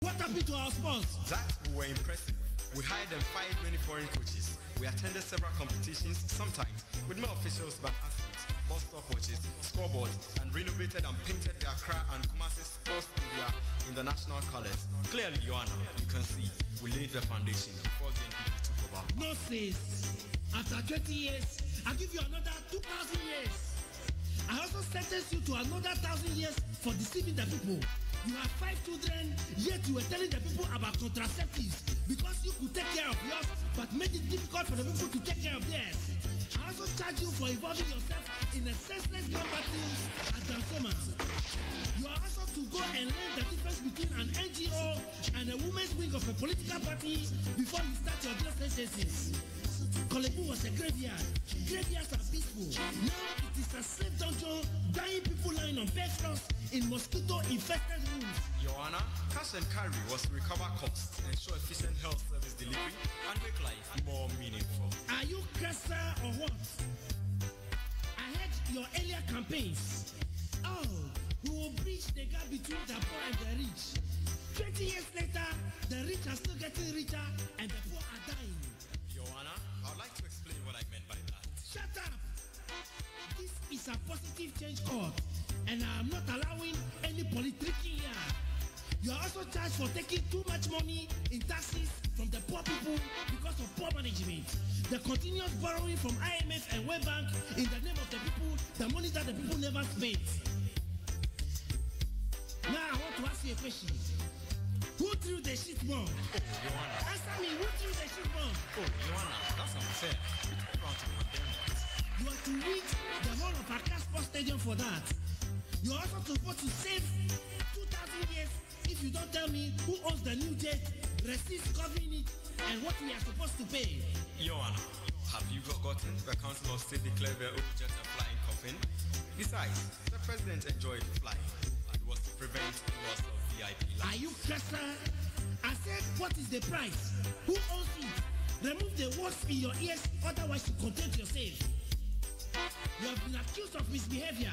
What happened to our sports? That we were impressive. We hired and fired many foreign coaches. We attended several competitions, sometimes with more officials than athletes, bus stopwatches, scoreboards, and renovated and painted the Accra and Kumasi sports area in the national colors. Clearly, Joanna, you can see we laid the foundation before the NPP took over. No sis. After 20 years, I give you another 2,000 years. I also sentence you to another 1,000 years for deceiving the people. You have 5 children, yet you were telling the people about contraceptives because you could take care of yours, but made it difficult for the people to take care of theirs. I also charge you for involving yourself in a senseless gun battle at Dansoma. You are also to go and learn the difference between an NGO and a women's wing of a political party before you start your dress sentences. Kolebu was a graveyard. Graveyards are peaceful. Now it is a slave dungeon, dying people lying on bed floors in mosquito-infested rooms. Joanna, cash and carry was to recover costs, ensure efficient health service delivery, and make life more meaningful. Are you Kressa or what? I heard your earlier campaigns. Oh, we will bridge the gap between the poor and the rich. 20 years later, the rich are still getting richer and the poor are dying. Joanna, I would like to explain what I meant by that. Shut up! This is a positive change court, and I am not allowing any politicking here. You are also charged for taking too much money in taxes from the poor people because of poor management. The continuous borrowing from IMF and World Bank in the name of the people, the money that the people never spent. Now I want to ask you a question. Who threw the shit bomb? Oh, Joanna. Answer me, who threw the shit bomb? Oh, Joanna, that's unfair. You are to read the whole of Accra Sports Stadium for that. You are also supposed to save 2,000 years if you don't tell me who owns the new jet, receipts covering it, and what we are supposed to pay. Joanna, have you forgotten the Council of State declared their old jet a flying coffin? Besides, the president enjoyed flying. It was to prevent loss of VIP life. Are you Kressa? I said, what is the price? Who owns it? Remove the words in your ears, otherwise you content yourself. You have been accused of misbehavior.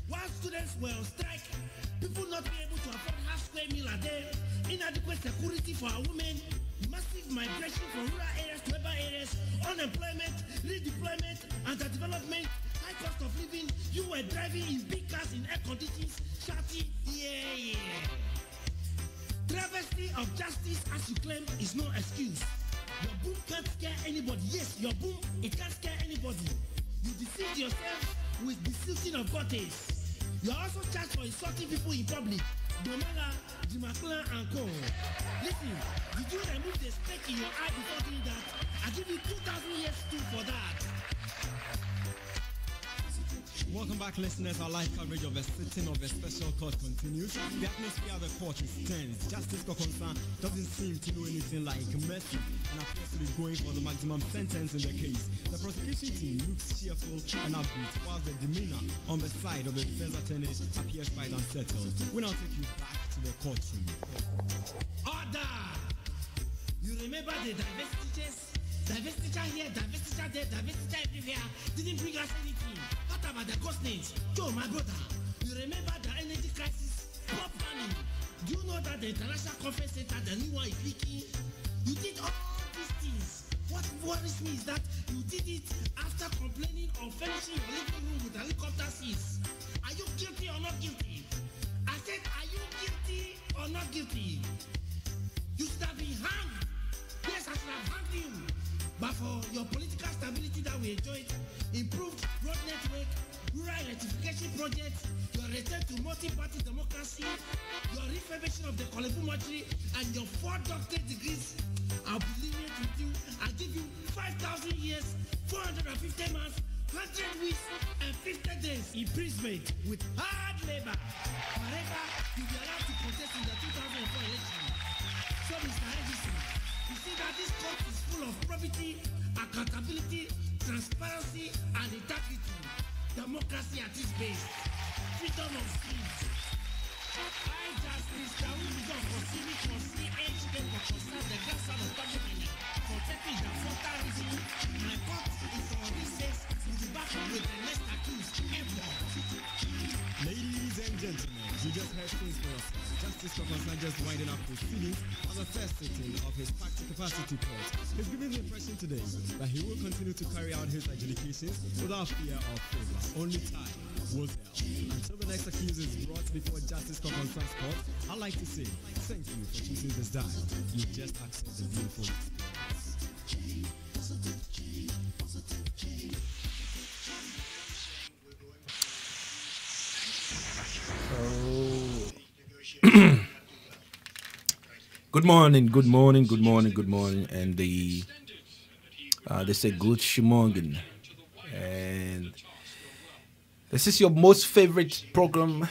While students were on strike, people not being able to afford half square meal a day, inadequate security for our women, massive migration from rural areas to urban areas, unemployment, redeployment, underdevelopment, high cost of living. You were driving in big cars in air conditions, shouting, yeah, yeah. Travesty of justice, as you claim, is no excuse. Your boom can't scare anybody. Yes, your boom, it can't scare anybody. You deceived yourself with deceiving of bodies. You are also charged for insulting people in public. Domala, Jimakla, and Co. Listen, did you remove the speck in your eye before doing that? I give you 2,000 years too for that. Welcome back, listeners. Our live coverage of the sitting of the special court continues. The atmosphere of the court is tense. Justice Kokonsa doesn't seem to know anything like mercy and appears to be going for the maximum sentence in the case. The prosecution team looks cheerful and upbeat, while the demeanor on the side of the defense attorney appears quite unsettled. We now take you back to the courtroom. Order! You remember the divestitures? Divestiture here, divestiture there, divestiture everywhere didn't bring us anything. What about the ghost names? Joe, my brother, you remember the energy crisis? Poor planning. Do you know that the International Conference Center, the new one is leaking? You did all these things. What worries me is that you did it after complaining of furnishing your living room with helicopter seats. Are you guilty or not guilty? I said, are you guilty or not guilty? You should have been hanged. Yes, I should have hanged you. But for your political stability that we enjoyed, improved road network, rural electrification projects, your return to multi-party democracy, your refurbishing of the Kolebu mortuary, and your 4 doctorate degrees, I'll be lenient with you. I'll give you 5,000 years, 450 months, 100 weeks, and 50 days imprisonment with hard labor. However, you'll be allowed to contest in the 2004 election. So, Mr. Edison, you see that this court is full of probity, accountability, transparency, and integrity. Democracy at its base. Freedom of speech. I, Justice Kawujo for Civic for CH, then for concern the grandson of Pamela, for taking the water region. My court is on recess. We'll be back with the next accused ever. Ladies and gentlemen, you just heard things for yourself. Justice Kokonsa just winding up proceedings on the first sitting of his packed capacity court. He's giving the impression today that he will continue to carry out his adjudications without fear of failure. Only time will tell. Until the next accused is brought before Justice Kokonsa's court, I'd like to say thank you for choosing this dial. You just accept the beautiful experience. Good morning, good morning, good morning, good morning, and they say good shmorgen, and this is your most favorite program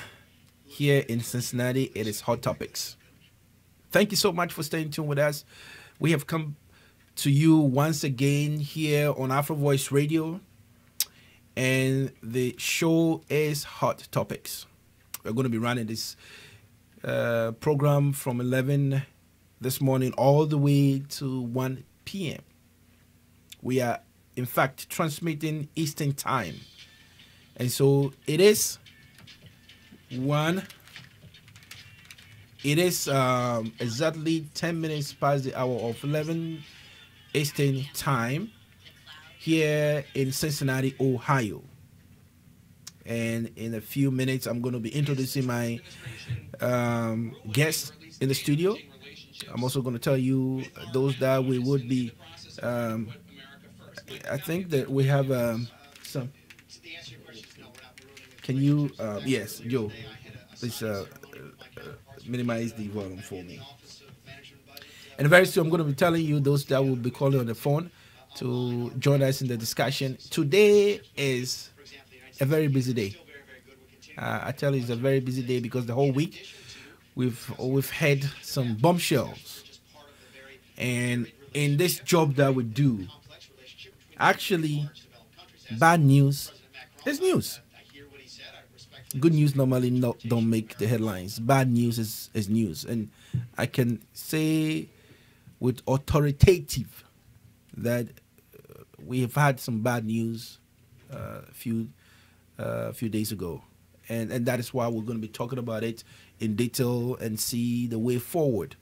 here in Cincinnati. It is Hot Topics. Thank you so much for staying tuned with us. We have come to you once again here on Afro Voice Radio, and the show is Hot Topics. We're going to be running this program from 11 this morning all the way to 1 p.m. We are, in fact, transmitting Eastern Time. And so it is exactly 10 minutes past the hour of 11 Eastern Time here in Cincinnati, Ohio. And in a few minutes, I'm going to be introducing my guest in the studio. I'm also going to tell you those that we would be. I think that we have some. Can you? Yes, Joe. Please minimize the volume for me. And very soon, I'm going to be telling you those that will be calling on the phone to join us in the discussion. Today is a very busy day. I tell you, it's a very busy day because the whole week we've had some bombshells, and in this job that we do, actually, bad news is news. Good news normally don't make the headlines. Bad news is news, and I can say with authoritative that we have had some bad news a few days ago, and that is why we're going to be talking about it in detail and see the way forward.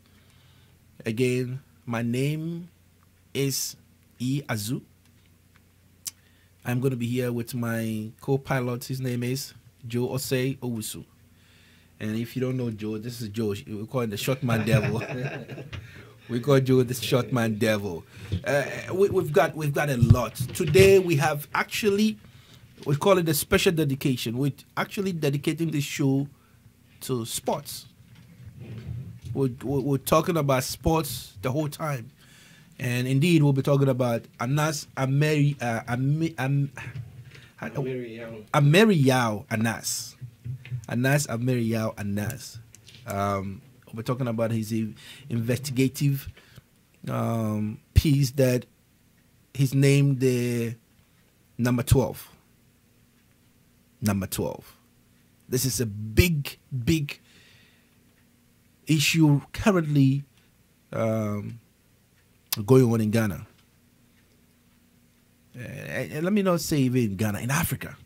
Again, my name is E. Azu. I'm going to be here with my co-pilot. His name is Joe Osei Owusu. And if you don't know Joe, this is Joe. We call him the short man devil. We call Joe the short man devil. We've got a lot. Today we have actually, we call it a special dedication. We're actually dedicating this show to sports. We're talking about sports the whole time, and indeed we'll be talking about Anas Ameriyao Anas. Anas Ameriyao Anas. We're talking about his investigative piece that he's named the number 12. Number 12. This is a big issue currently going on in Ghana. And let me not say even in Ghana, in Africa.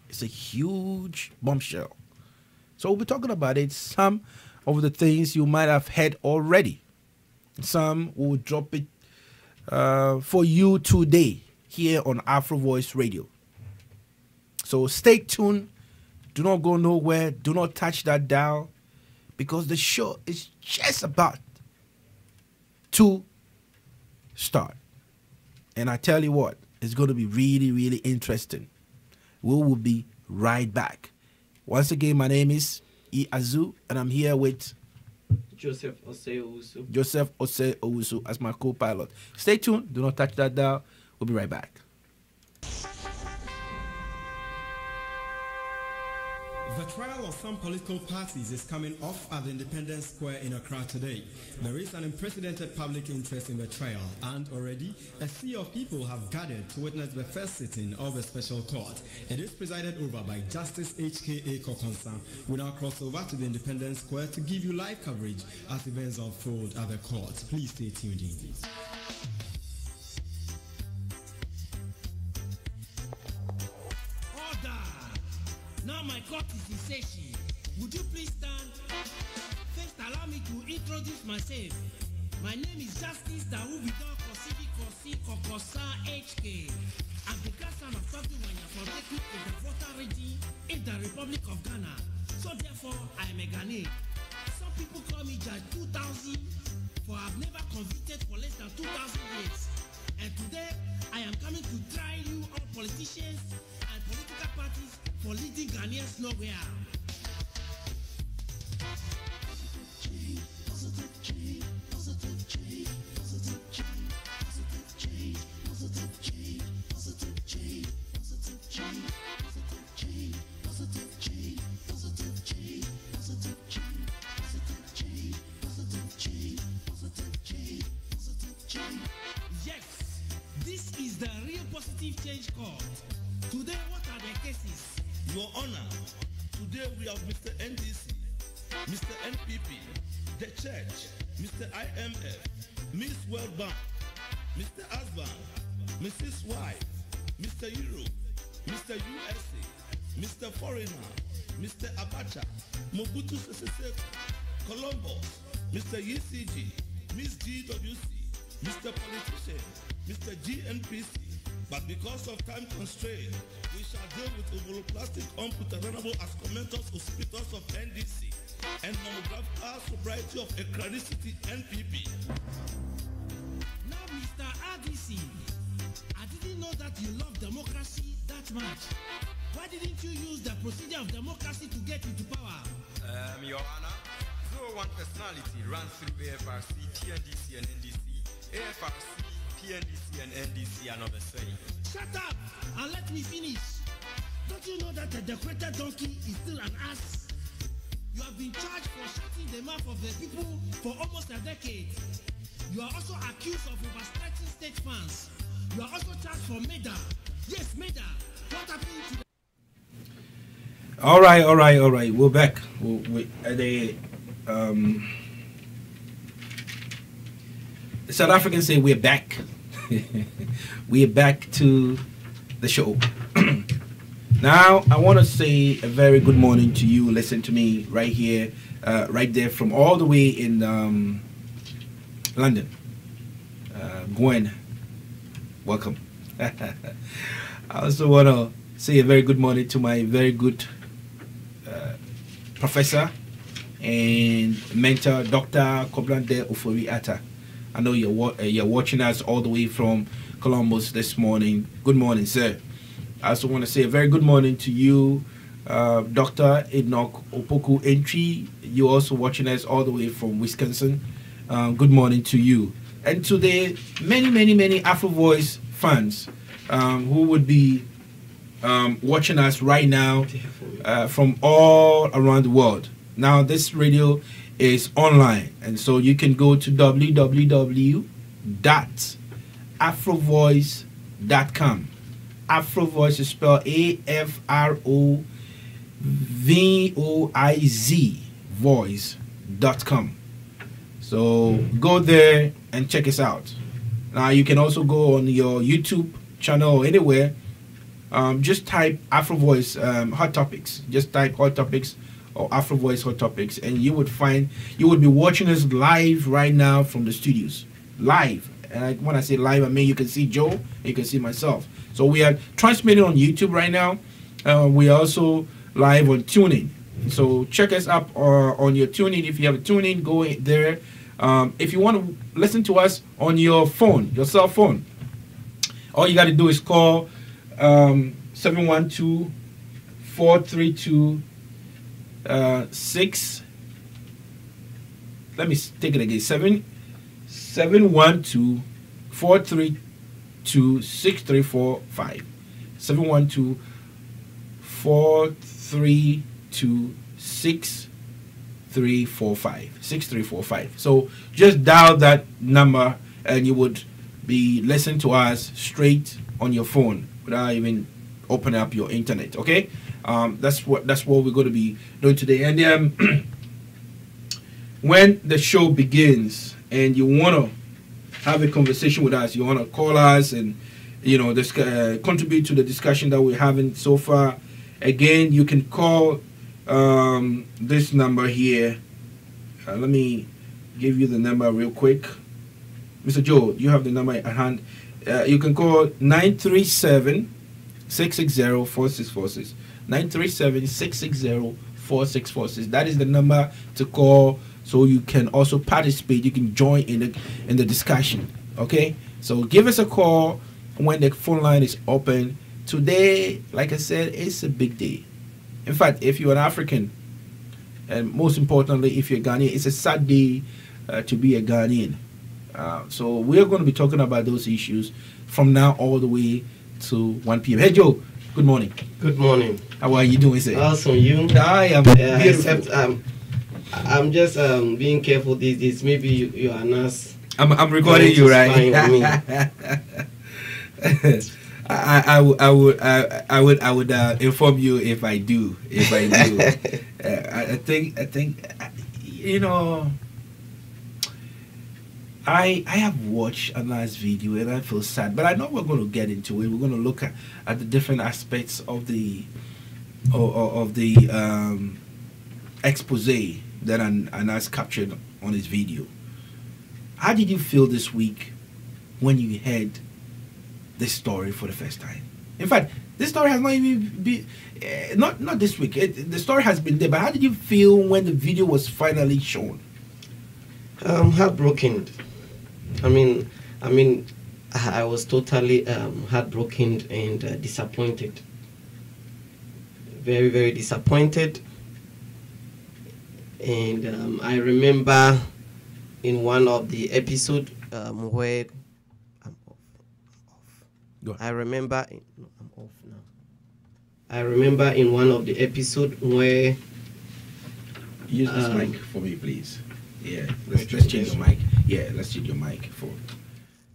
It's a huge bombshell. So we'll be talking about it. Some of the things you might have heard already. Some will drop it for you today here on Afro Voice Radio. So stay tuned. Do not go nowhere. Do not touch that dial, because the show is just about to start. And I tell you what, it's going to be really, really interesting. We will be right back. Once again, my name is E. Azu, and I'm here with Joseph Osei Owusu. Joseph Osei Owusu as my co-pilot. Stay tuned. Do not touch that dial. We'll be right back. The trial of some political parties is coming off at the Independence Square in Accra today. There is an unprecedented public interest in the trial, and already a sea of people have gathered to witness the first sitting of the special court. It is presided over by Justice H.K.A. Kokonsa. We now cross over to the Independence Square to give you live coverage as events unfold at the court. Please stay tuned in. Now my court is in session. Would you please stand? First, allow me to introduce myself. My name is Justice Dawubido Kosivi Kosi Kokosa HK. I'm the grandson of something when you're protected in the Volta region in the Republic of Ghana. So therefore, I am a Ghanaian. Some people call me Judge 2000, for I've never convicted for less than 2,000 years. And today, I am coming to try you all politicians and political parties for leading Ghanaians nowhere. Yes, this is the real positive change court. Today, what are the cases? Your Honor, today we have Mr. NDC, Mr. NPP, the Church, Mr. IMF, Miss World Bank, Mr. Asban, Mrs. White, Mr. Europe, Mr. USA, Mr. Foreigner, Mr. Abacha, Mobutu Sese Seko, Columbus, Mr. ECG, Miss GWC, Mr. Politician, Mr. GNPC. But because of time constraint, we shall deal with ovoloplastic unputernable as commenters hospitals of NDC and mammograph sobriety of echronicity NPP. Now, Mr. RDC, I didn't know that you love democracy that much. Why didn't you use the procedure of democracy to get into power? Your Honor, 01 personality runs through AFRC, PNDC, and NDC. AFRC, PNDC, and NDC are not the same. Shut up and let me finish. Don't you know that the decorated donkey is still an ass? You have been charged for shutting the mouth of the people for almost a decade. You are also accused of overstretching state funds. You are also charged for murder. Yes, murder. What happened to the... All right. We're back. The South Africans say we're back. We're back to the show. Now, I want to say a very good morning to you. Listen to me right here, right there from all the way in London. Gwen, welcome. I also want to say a very good morning to my very good professor and mentor, Dr. Koblande Ofori Atta. I know you're watching us all the way from Columbus this morning. Good morning, sir. I also want to say a very good morning to you, Dr. Enoch Opoku Entry. You're also watching us all the way from Wisconsin. Good morning to you. And to the many Afro Voice fans who would be watching us right now from all around the world. Now, this radio is online, and so you can go to www.afrovoice.com. Afrovoice is spelled AFROVOIZ voice.com. So go there and check us out. Now you can also go on your YouTube channel or anywhere. Just type Afrovoice Hot Topics. Just type Hot Topics or Afrovoice Hot Topics, and you would be watching us live right now from the studios. Live. And when I say live, I mean you can see Joe, and you can see myself. So we are transmitting on YouTube right now. We are also live on TuneIn. So check us up on your TuneIn. If you have a TuneIn, go there. If you want to listen to us on your phone, your cell phone, all you got to do is call 712-432-6. Let me take it again. 712-432-6345. 712-432-6345. So just dial that number and you would be listening to us straight on your phone without even opening up your internet. Okay, that's what we're going to be doing today. And when the show begins and you want to have a conversation with us, you want to call us and contribute to the discussion that we're having so far, again, you can call this number here. Let me give you the number real quick. Mr. Joe, you have the number at hand. You can call 937-660-4646. 937-660-4646. That is the number to call, so you can also participate. You can join in the discussion. Okay? So give us a call when the phone line is open. Today, like I said, it's a big day. In fact, if you're an African, and most importantly, if you're Ghanaian, it's a sad day to be a Ghanaian. So we're going to be talking about those issues from now all the way to 1 p.m. Hey, Joe, good morning. Good morning. How are you doing, sir? Awesome, you? I am beautiful. Except I'm just being careful these days. Maybe you are a nurse. I'm recording you, right? I would inform you if I do. I think you know. I have watched a nice video and I feel sad, but I know we're going to get into it. We're going to look at the different aspects of the expose that Anas captured on his video. How did you feel this week when you heard this story for the first time? In fact, this story has not even been not this week. The story has been there, but how did you feel when the video was finally shown? Heartbroken. I mean, I was totally heartbroken and disappointed. Very, very disappointed. And I remember in one of the episodes where I'm off. I remember I'm off now. I remember in one of the episodes where use this mic for me, please. Yeah, let's change your mic. Yeah, let's change your mic for,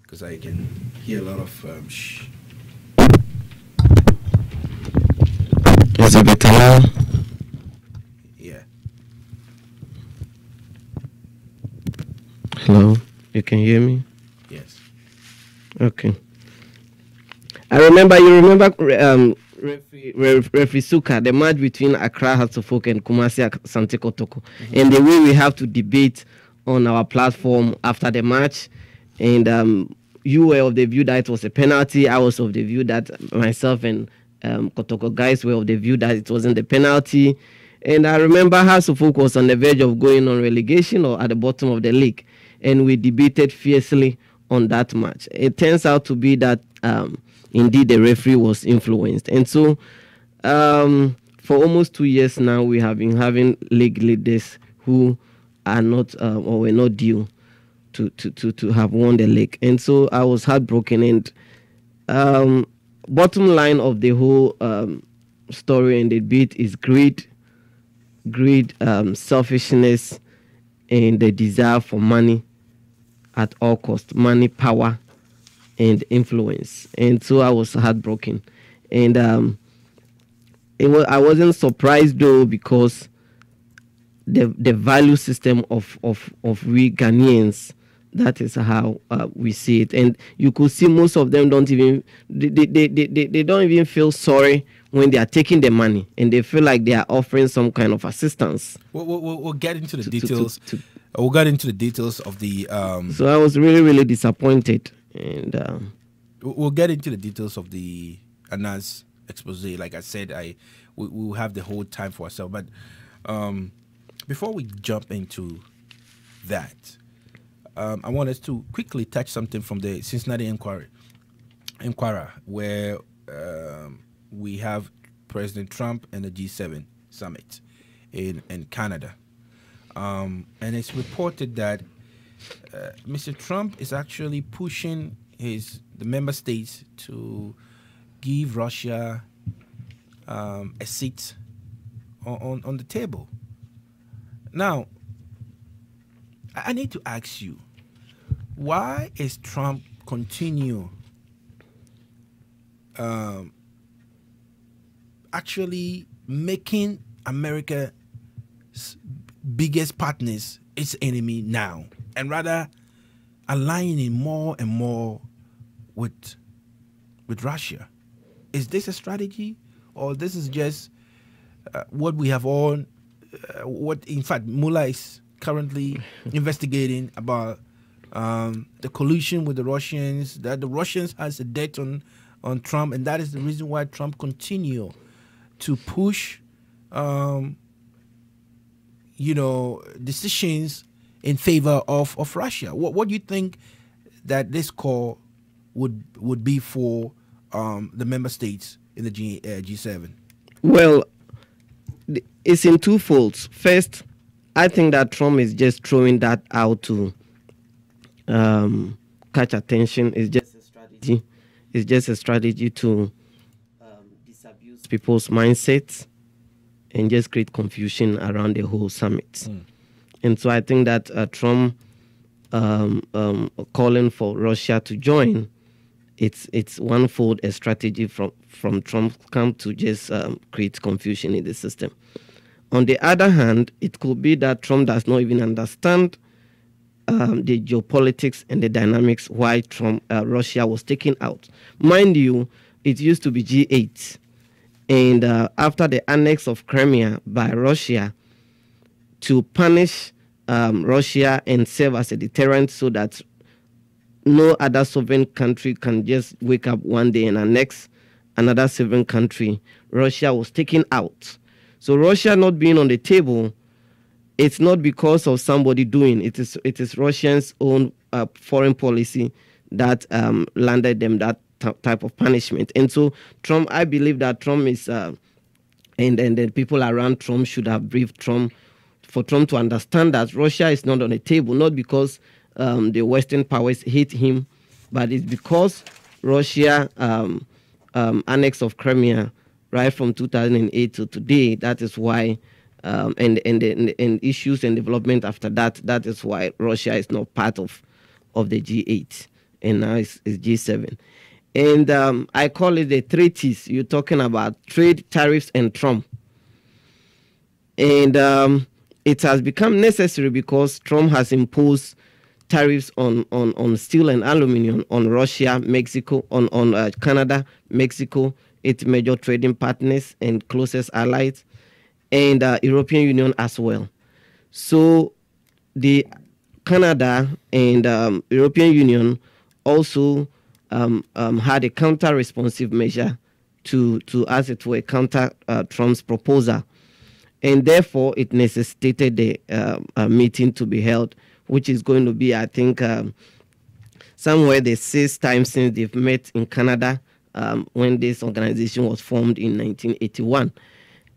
because I can hear a lot of shh. Is it better now? Yeah. Hello, you can hear me? Yes. Okay. You remember Referee Suka, the match between Accra Hatsofolk and Kumasi Asante Kotoko, and the way we have to debate on our platform after the match. And you were of the view that it was a penalty. I was of the view that myself and Kotoko guys were of the view that it wasn't a penalty. And I remember Hatsofolk was on the verge of going on relegation or at the bottom of the league, and we debated fiercely on that match. It turns out to be that indeed the referee was influenced. And so for almost 2 years now, we have been having league leaders who are not or were not due to have won the league. And so I was heartbroken. And bottom line of the whole story and the debate is greed, selfishness, and the desire for money at all costs, money, power, and influence. And so I was heartbroken. And I wasn't surprised though, because the value system of we Ghanaians, that is how we see it. And you could see most of them don't even they don't even feel sorry when they are taking the money, and they feel like they are offering some kind of assistance. We'll get into the details. We'll get into the details of the. So I was really, really disappointed, and we'll get into the details of the Anas expose. Like I said, we'll have the whole time for ourselves. But before we jump into that, I want us to quickly touch something from the Cincinnati Inquirer, where we have President Trump and the G7 summit in Canada. And it's reported that Mr. Trump is actually pushing the member states to give Russia a seat on the table. Now, I need to ask you, why is Trump continue actually making America's biggest partners its enemy now, and rather aligning more and more with Russia? Is this a strategy, or this is just what we have all? What in fact Mullah is currently investigating about the collusion with the Russians, that the Russians has a debt on Trump, and that is the reason why Trump continue to push, decisions in favor of Russia. What do you think that this call would be for the member states in the G7? Well, it's in two folds. First, I think that Trump is just throwing that out to catch attention. It's just a strategy. It's just a strategy to disabuse people's mindsets and just create confusion around the whole summit. And so I think that Trump calling for Russia to join, it's one-fold a strategy from Trump's camp to just create confusion in the system. On the other hand, it could be that Trump does not even understand the geopolitics and the dynamics why Russia was taken out. Mind you, it used to be G8. And after the annex of Crimea by Russia, to punish Russia and serve as a deterrent so that no other sovereign country can just wake up one day and annex another sovereign country, Russia was taken out. So Russia not being on the table, it's not because of somebody doing it. It is Russians' own foreign policy that landed them that type of punishment. And so Trump, I believe that Trump is, and the people around Trump should have briefed Trump for Trump to understand that Russia is not on the table, not because the Western powers hate him, but it's because Russia annex of Crimea right from 2008 to today. That is why, and issues and development after that. That is why Russia is not part of the G8, and now it's G7. And I call it the three T's. You're talking about trade, tariffs, and Trump. And it has become necessary because Trump has imposed tariffs on steel and aluminum on Russia, Mexico, on Canada, Mexico, its major trading partners and closest allies, and European Union as well. So the Canada and European Union also had a counter-responsive measure to as it were, counter Trump's proposal. And therefore, it necessitated the meeting to be held, which is going to be, I think, somewhere the 6th time since they've met in Canada when this organization was formed in 1981.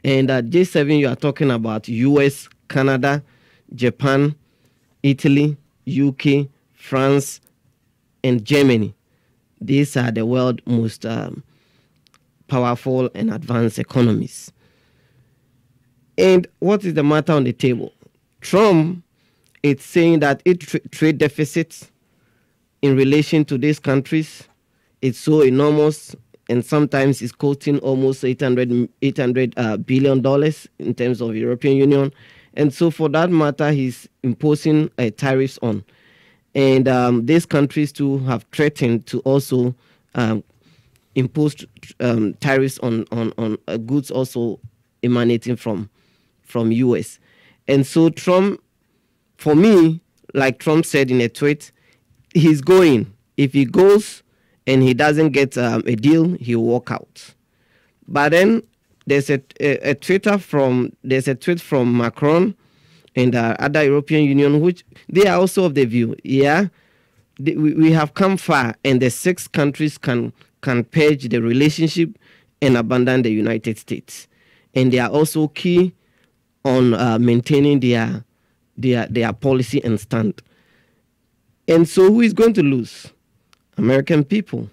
And at G7, you are talking about US, Canada, Japan, Italy, UK, France, and Germany. These are the world's most powerful and advanced economies. And what is the matter on the table? Trump is saying that its trade deficits in relation to these countries is so enormous, and sometimes it's costing almost $800 billion in terms of European Union. And so for that matter, he's imposing tariffs on. And these countries too have threatened to also impose tariffs on goods also emanating from US. And so Trump, for me, like Trump said in a tweet, he's going. If he goes and he doesn't get a deal, he'll walk out. But then there's a tweet from Macron and other European Union, which they are also of the view, we have come far, and the 6 countries can purge the relationship and abandon the United States. And they are also key on maintaining their policy and stand. And so who is going to lose? American people.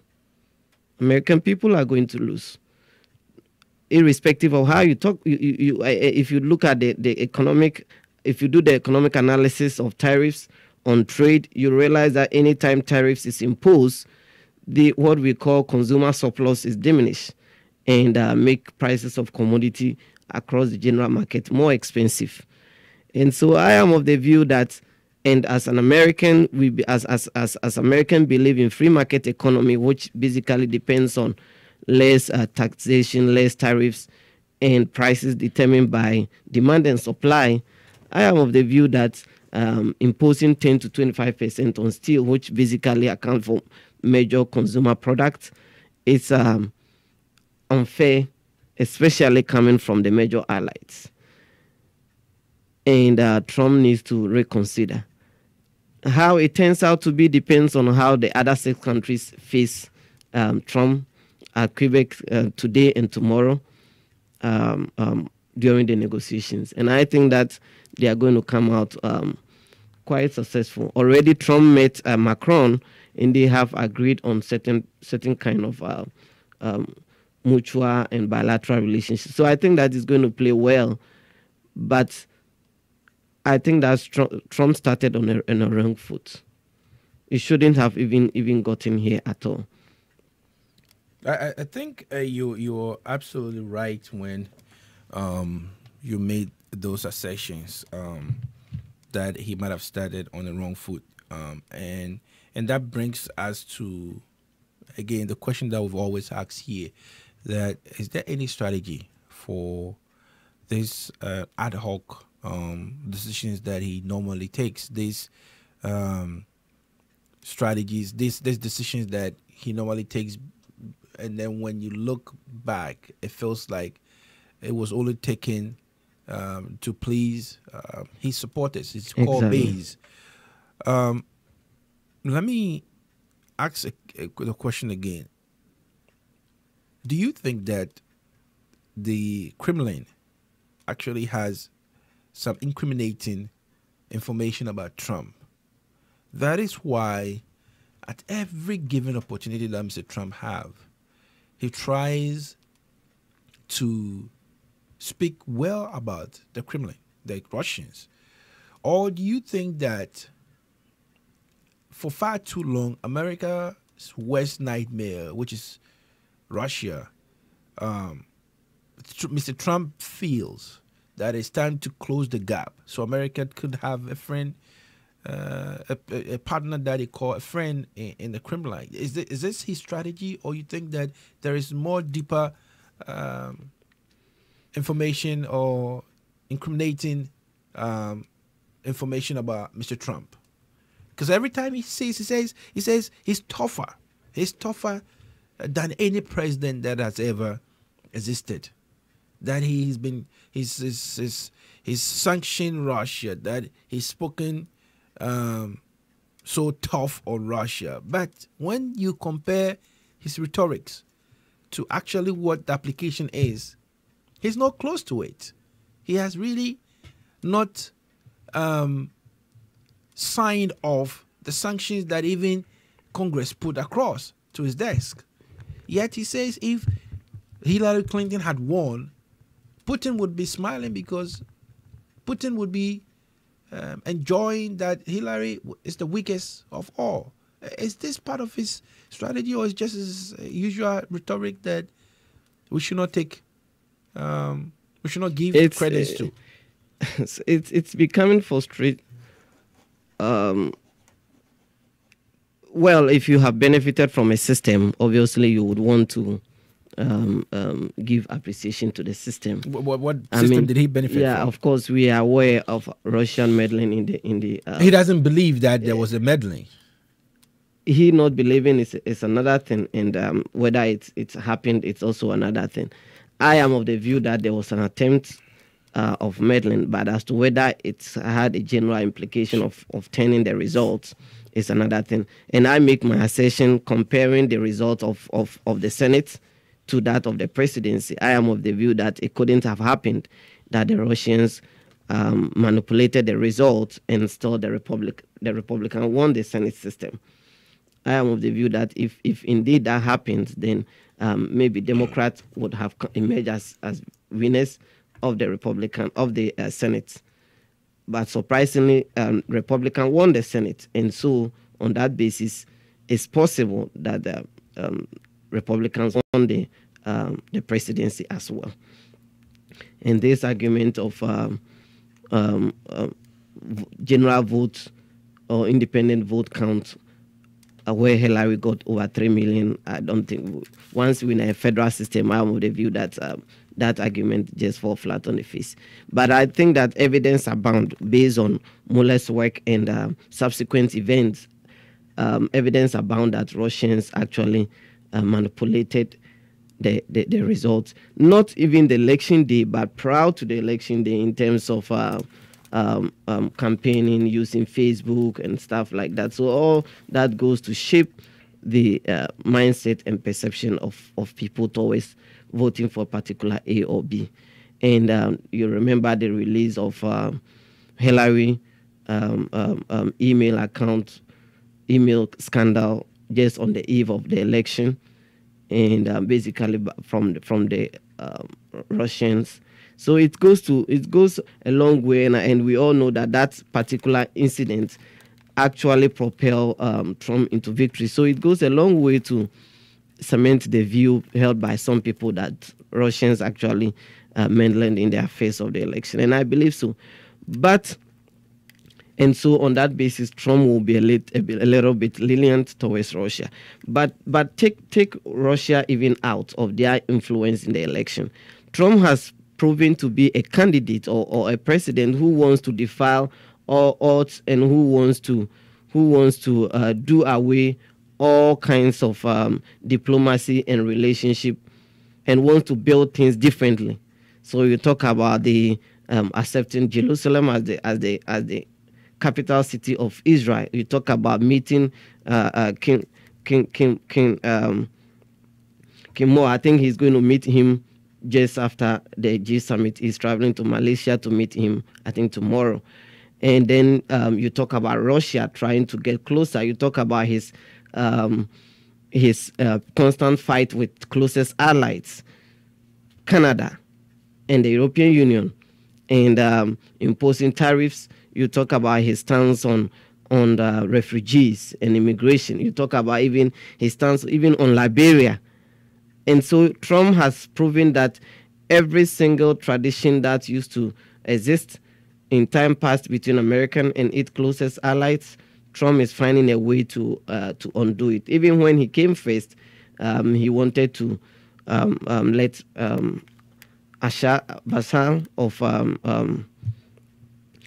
American people are going to lose. Irrespective of how you talk, if you look at the economic, if you do the economic analysis of tariffs on trade, you realize that anytime tariffs is imposed, what we call consumer surplus is diminished and make prices of commodity across the general market more expensive. And so I am of the view that, and as an American, as American believe in free market economy, which basically depends on less taxation, less tariffs, and prices determined by demand and supply. I am of the view that imposing 10 to 25% on steel, which basically account for major consumer products, it's unfair, especially coming from the major allies. And Trump needs to reconsider. How it turns out to be depends on how the other 6 countries face Trump at Quebec today and tomorrow during the negotiations. And I think that they are going to come out quite successful. Already Trump met Macron, and they have agreed on certain kind of mutual and bilateral relationships. So I think that is going to play well. But I think that Trump started on a wrong foot. He shouldn't have even gotten here at all. I think you're absolutely right when you made those assertions that he might have started on the wrong foot, and that brings us to, again, the question that we've always asked here: that is there any strategy for this ad hoc decisions that he normally takes? These strategies, these decisions that he normally takes, and then when you look back, it feels like it was only taken to please his supporters, his core base. Let me ask the question again. Do you think that the Kremlin actually has some incriminating information about Trump? That is why at every given opportunity that Mr. Trump have, he tries to speak well about the Kremlin, the Russians. Or do you think that for far too long, America's worst nightmare, which is Russia, Mr. Trump feels that it's time to close the gap so America could have a friend, a partner that he call a friend in the Kremlin? Is this his strategy, or you think that there is more deeper information or incriminating information about Mr. Trump? Because every time he says he's tougher. He's tougher than any president that has ever existed. That he's sanctioned Russia. That he's spoken so tough on Russia. But when you compare his rhetorics to actually what the application is, he's not close to it. He has really not signed off the sanctions that even Congress put across to his desk. Yet he says if Hillary Clinton had won, Putin would be smiling because Putin would be enjoying that Hillary is the weakest of all. Is this part of his strategy, or is just his usual rhetoric that we should not take, we should not give credits to? It's becoming frustrating. Well, if you have benefited from a system, obviously you would want to give appreciation to the system. What system did he benefit from? Yeah, of course, we are aware of Russian meddling in the. He doesn't believe that there was a meddling. He not believing is another thing, and whether it's happened, it's also another thing. I am of the view that there was an attempt of meddling, but as to whether it's had a general implication of turning the results is another thing. And I make my assertion comparing the result of the Senate to that of the presidency. I am of the view that it couldn't have happened, that the Russians manipulated the results and still the Republican won the Senate system. I am of the view that if indeed that happens, then maybe Democrats would have emerged as winners of the Senate. But surprisingly, Republican won the Senate, and so on that basis, it's possible that the Republicans won the presidency as well. And this argument of general vote or independent vote count, where Hillary got over 3 million, I don't think. Once we're in a federal system, I'm of the view that that argument just fall flat on the face. But I think that evidence abound based on Mueller's work and subsequent events. Evidence abound that Russians actually manipulated the results, not even the election day, but prior to the election day, in terms of campaigning using Facebook and stuff like that. So all that goes to shape the mindset and perception of people towards voting for a particular A or B. And you remember the release of Hillary email scandal just on the eve of the election, and basically from the Russians. So it goes a long way, and we all know that particular incident actually propelled Trump into victory. So it goes a long way to cement the view held by some people that Russians actually meddled in the affairs of the election, and I believe so. And so on that basis, Trump will be a little bit lenient towards Russia. But take Russia even out of their influence in the election. Trump has proven to be a candidate or a president who wants to defile all odds and who wants to do away all kinds of diplomacy and relationship, and wants to build things differently. So you talk about the accepting Jerusalem as the capital city of Israel. You talk about meeting Kim Mo. I think he's going to meet him just after the G summit. He's traveling to Malaysia to meet him, I think, tomorrow. And then you talk about Russia trying to get closer. You talk about his constant fight with closest allies, Canada and the European Union, and imposing tariffs. You talk about his stance on refugees and immigration. You talk about even his stance even on Liberia. And so Trump has proven that every single tradition that used to exist in time past between American and its closest allies, Trump is finding a way to undo it. Even when he came first, he wanted to let Bashar of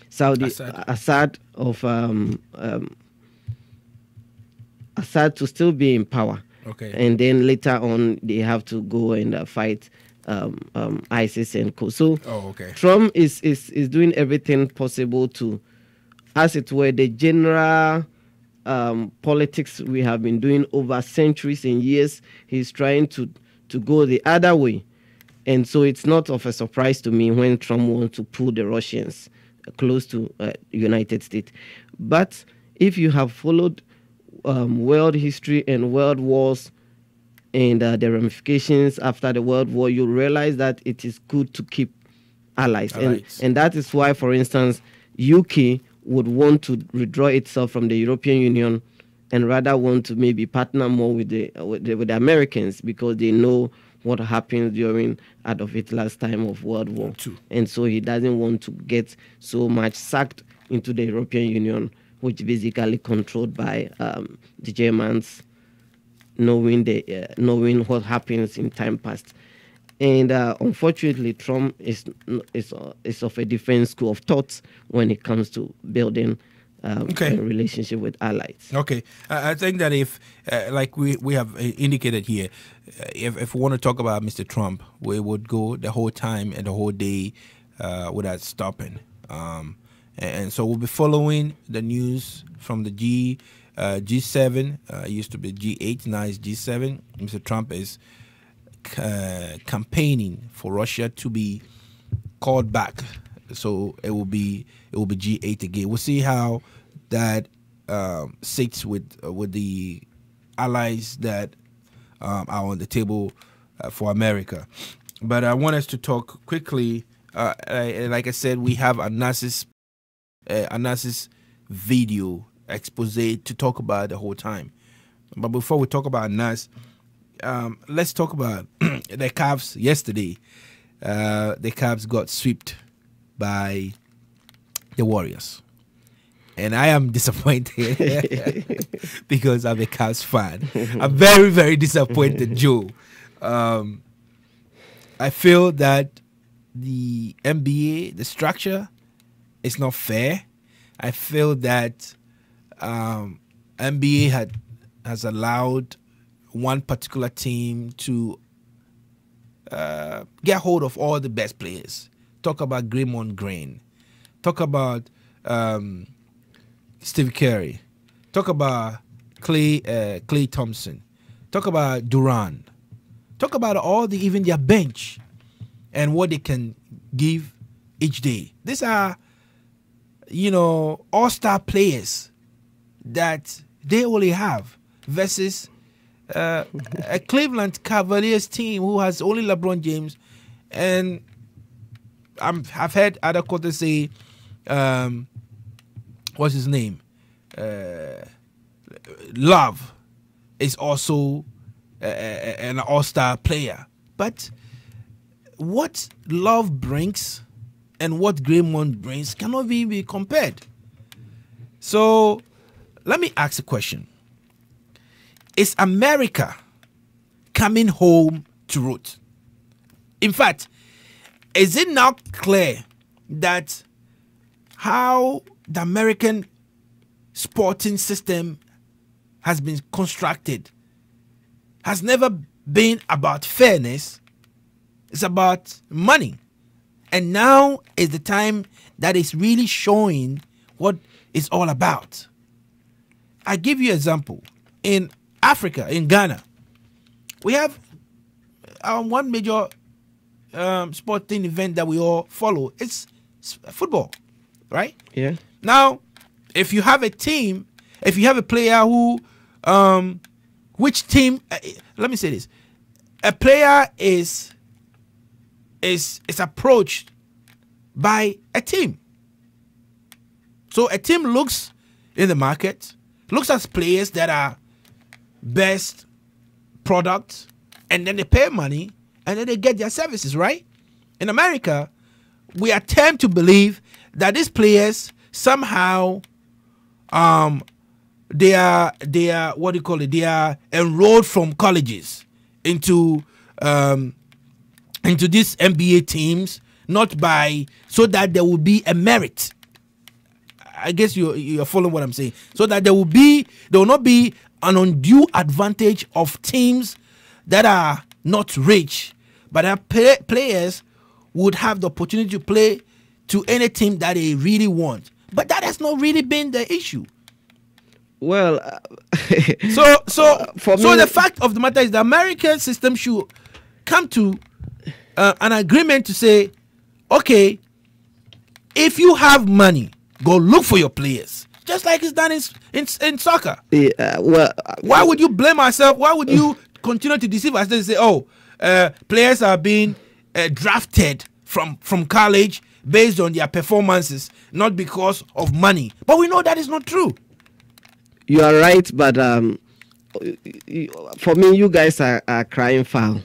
Saudi Assad to still be in power. Okay. And then later on, they have to go and fight ISIS and co. So Trump is doing everything possible to, as it were, the general politics we have been doing over centuries and years. He's trying to go the other way. And so it's not of a surprise to me when Trump wants to pull the Russians close to the United States. But if you have followed world history and world wars and the ramifications after the World War, you realize that it is good to keep allies. And that is why, for instance, UK would want to withdraw itself from the European Union and rather want to maybe partner more with the Americans, because they know what happened during Adolf Hitler's time of World War II. And so he doesn't want to get so much sucked into the European Union, which basically controlled by the Germans, knowing what happens in time past. And unfortunately, Trump is of a different school of thought when it comes to building a relationship with allies. Okay, I think that if, like we have indicated here, if we want to talk about Mr. Trump, we would go the whole time and the whole day without stopping. And so we'll be following the news from the G7. It used to be G8, now it's G7. Mr. Trump is campaigning for Russia to be called back. So it will be G8 again. We'll see how that sits with the allies that are on the table for America. But I want us to talk quickly. Like I said, we have Anas's video expose to talk about the whole time. But before we talk about Anas, let's talk about the Cavs yesterday. The Cavs got swept by the Warriors, and I am disappointed because I'm a Cavs fan. I'm very, very disappointed, Joe. I feel that the NBA, the structure, is not fair. I feel that NBA has allowed one particular team to get hold of all the best players. Talk about Draymond Green. Talk about Steve Curry. Talk about Klay Thompson. Talk about Durant. Talk about even their bench and what they can give each day. These are, all-star players that they only have versus a Cleveland Cavaliers team who has only LeBron James. And I've heard other quarters say, what's his name? Love is also an all-star player. But what Love brings and what Draymond brings cannot even be compared. So let me ask a question. Is America coming home to root? In fact, is it now clear that how the American sporting system has been constructed has never been about fairness? It's about money. And now is the time that is really showing what it's all about. I give you an example. In Africa, in Ghana, we have one major sporting event that we all follow. It's football, right? Yeah. Now, if you have a team, if you have a player who, which team? Let me say this: a player is approached by a team. So a team looks in the market, looks at players that are best products, and then they pay money, and then they get their services, right? In America, we attempt to believe that these players somehow they are what do you call it? They are enrolled from colleges into these NBA teams, not by so that there will be a merit. I guess you're following what I'm saying. So that there will not be an undue advantage of teams that are not rich, but our players would have the opportunity to play to any team that they really want. But that has not really been the issue. Well, so the fact of the matter is the American system should come to an agreement to say, okay, if you have money, go look for your players, just like it's done in soccer. Why would you blame ourselves? Why would you continue to deceive us and say, oh, players are being drafted from college based on their performances, not because of money? But we know that is not true. You are right, but for me, you guys are crying foul.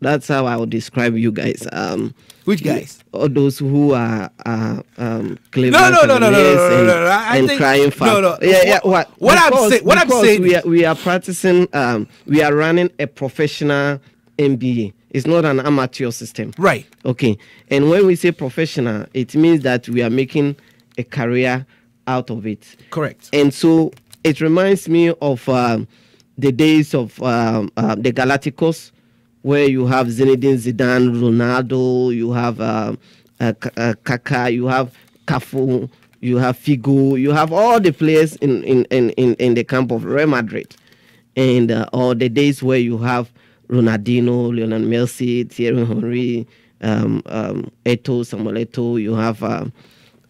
That's how I would describe you guys. Which guys? All those who are Cleveland and crying foul. No. Yeah. What I'm saying, we are practicing. We are running a professional NBA. It's not an amateur system. Right. Okay. And when we say professional, it means that we are making a career out of it. Correct. And so it reminds me of the days of the Galacticos, where you have Zinedine Zidane, Ronaldo, you have Kaká, you have Cafu, you have Figo, you have all the players in the camp of Real Madrid, and all the days where you have Ronaldinho, Lionel Messi, Thierry Henry, Eto'o, Samuel Eto'o, you have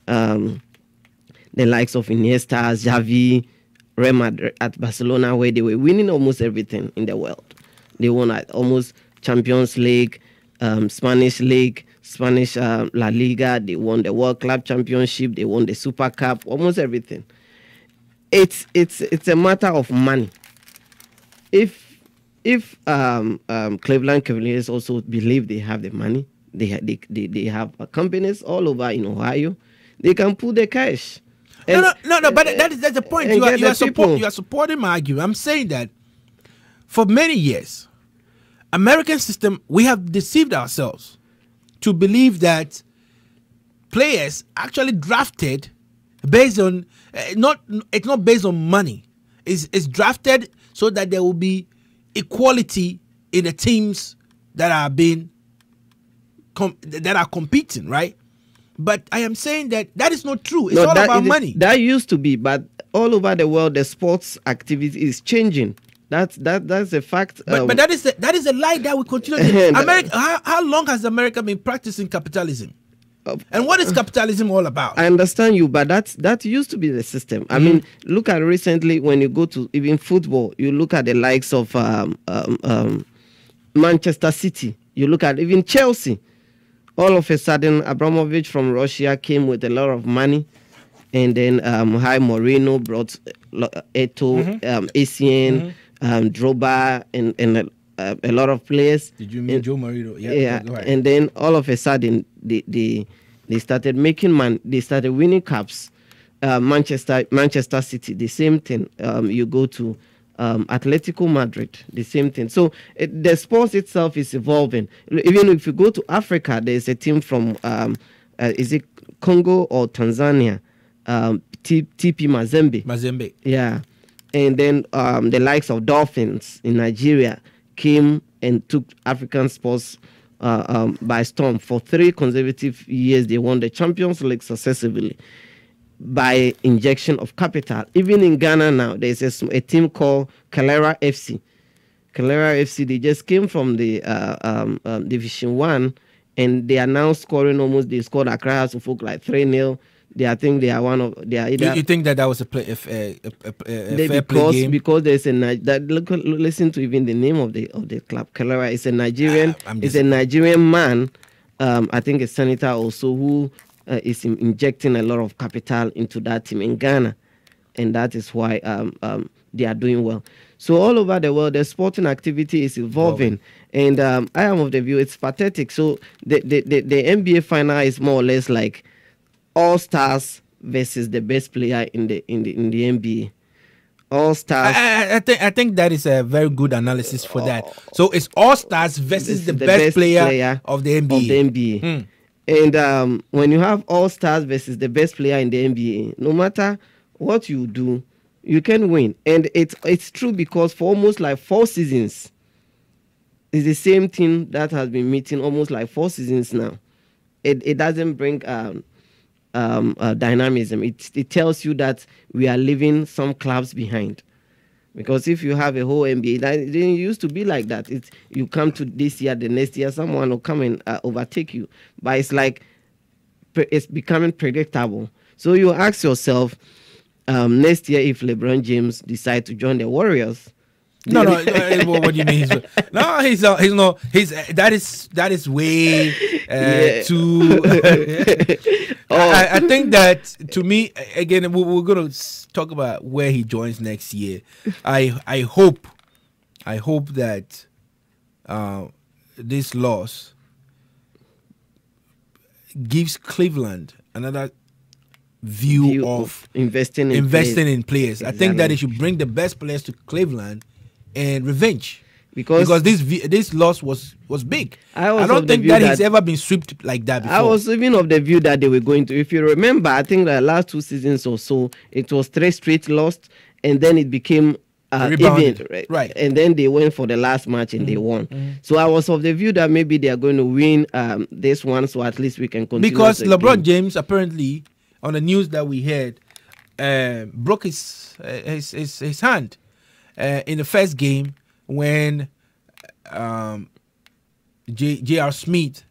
the likes of Iniesta, Xavi, Real Madrid at Barcelona, where they were winning almost everything in the world. They won almost Champions League, Spanish League, Spanish La Liga. They won the World Club Championship. They won the Super Cup. Almost everything. It's a matter of money. If Cleveland Cavaliers also believe they have the money, they have companies all over in Ohio, they can put the cash. No, but that's the point. You are supporting my argument. I'm saying that for many years, American system, we have deceived ourselves to believe that players actually drafted based on it's not based on money. It's drafted so that there will be equality in the teams that are being that are competing, right? But I am saying that is not true. It's all about money. That used to be, but all over the world, the sports activity is changing. That's a fact. But that is a lie that we continue. America, how long has America been practicing capitalism? And what is capitalism all about? I understand you, but that used to be the system. I mean, look at recently when you go to even football, you look at the likes of Manchester City. You look at even Chelsea. All of a sudden, Abramovich from Russia came with a lot of money, and then Mourinho brought Eto'o, Essien, Drogba, and a lot of players. Did you mean Joe Mourinho? Yeah. And then all of a sudden, they started making they started winning cups. Manchester City, the same thing. You go to Atletico Madrid, the same thing. So the sports itself is evolving. Even if you go to Africa, there's a team from is it Congo or Tanzania? TP Mazembe. Yeah. And then the likes of Dolphins in Nigeria came and took African sports by storm. For 3 consecutive years, they won the Champions League successively by injection of capital. Even in Ghana now, there's a team called Kalera FC. Kalera FC, they just came from the Division 1, and they are now scoring they scored Accra House of Folk like 3-0. I think they are one of. They are either. You think that was a fair play game? Because there's listen to even the name of the club. Kalera is a Nigerian. Is a Nigerian man. I think a senator also who is injecting a lot of capital into that team in Ghana, and that is why they are doing well. So all over the world, the sporting activity is evolving, and I am of the view it's pathetic. So the NBA final is more or less like all stars versus the best player in the NBA. All stars. I think that is a very good analysis for that. So it's all stars versus the best player of the NBA. And when you have all stars versus the best player in the NBA, no matter what you do, you can win. And it's true because for almost like 4 seasons, it's the same team that has been meeting almost like 4 seasons now. It doesn't bring dynamism. It tells you that we are leaving some clubs behind. Because if you have a whole NBA, it didn't used to be like that. You come to this year, the next year, someone will come and overtake you. But it's like it's becoming predictable. So you ask yourself, next year if LeBron James decide to join the Warriors. No. What do you mean? No, he's not. That is way too. I think that to me again we're going to talk about where he joins next year. I hope that this loss gives Cleveland another view of investing in players. Exactly. I think that they should bring the best players to Cleveland and revenge because this loss was big. I don't think that he's ever been swept like that before. I was even of the view that they were going to. If you remember, I think the last 2 seasons or so, it was 3 straight lost, and then it became even, right? And then they went for the last match and they won. So I was of the view that maybe they are going to win this one, so at least we can continue. Because LeBron James apparently, on the news that we heard, broke his hand in the first game when J.R. Smith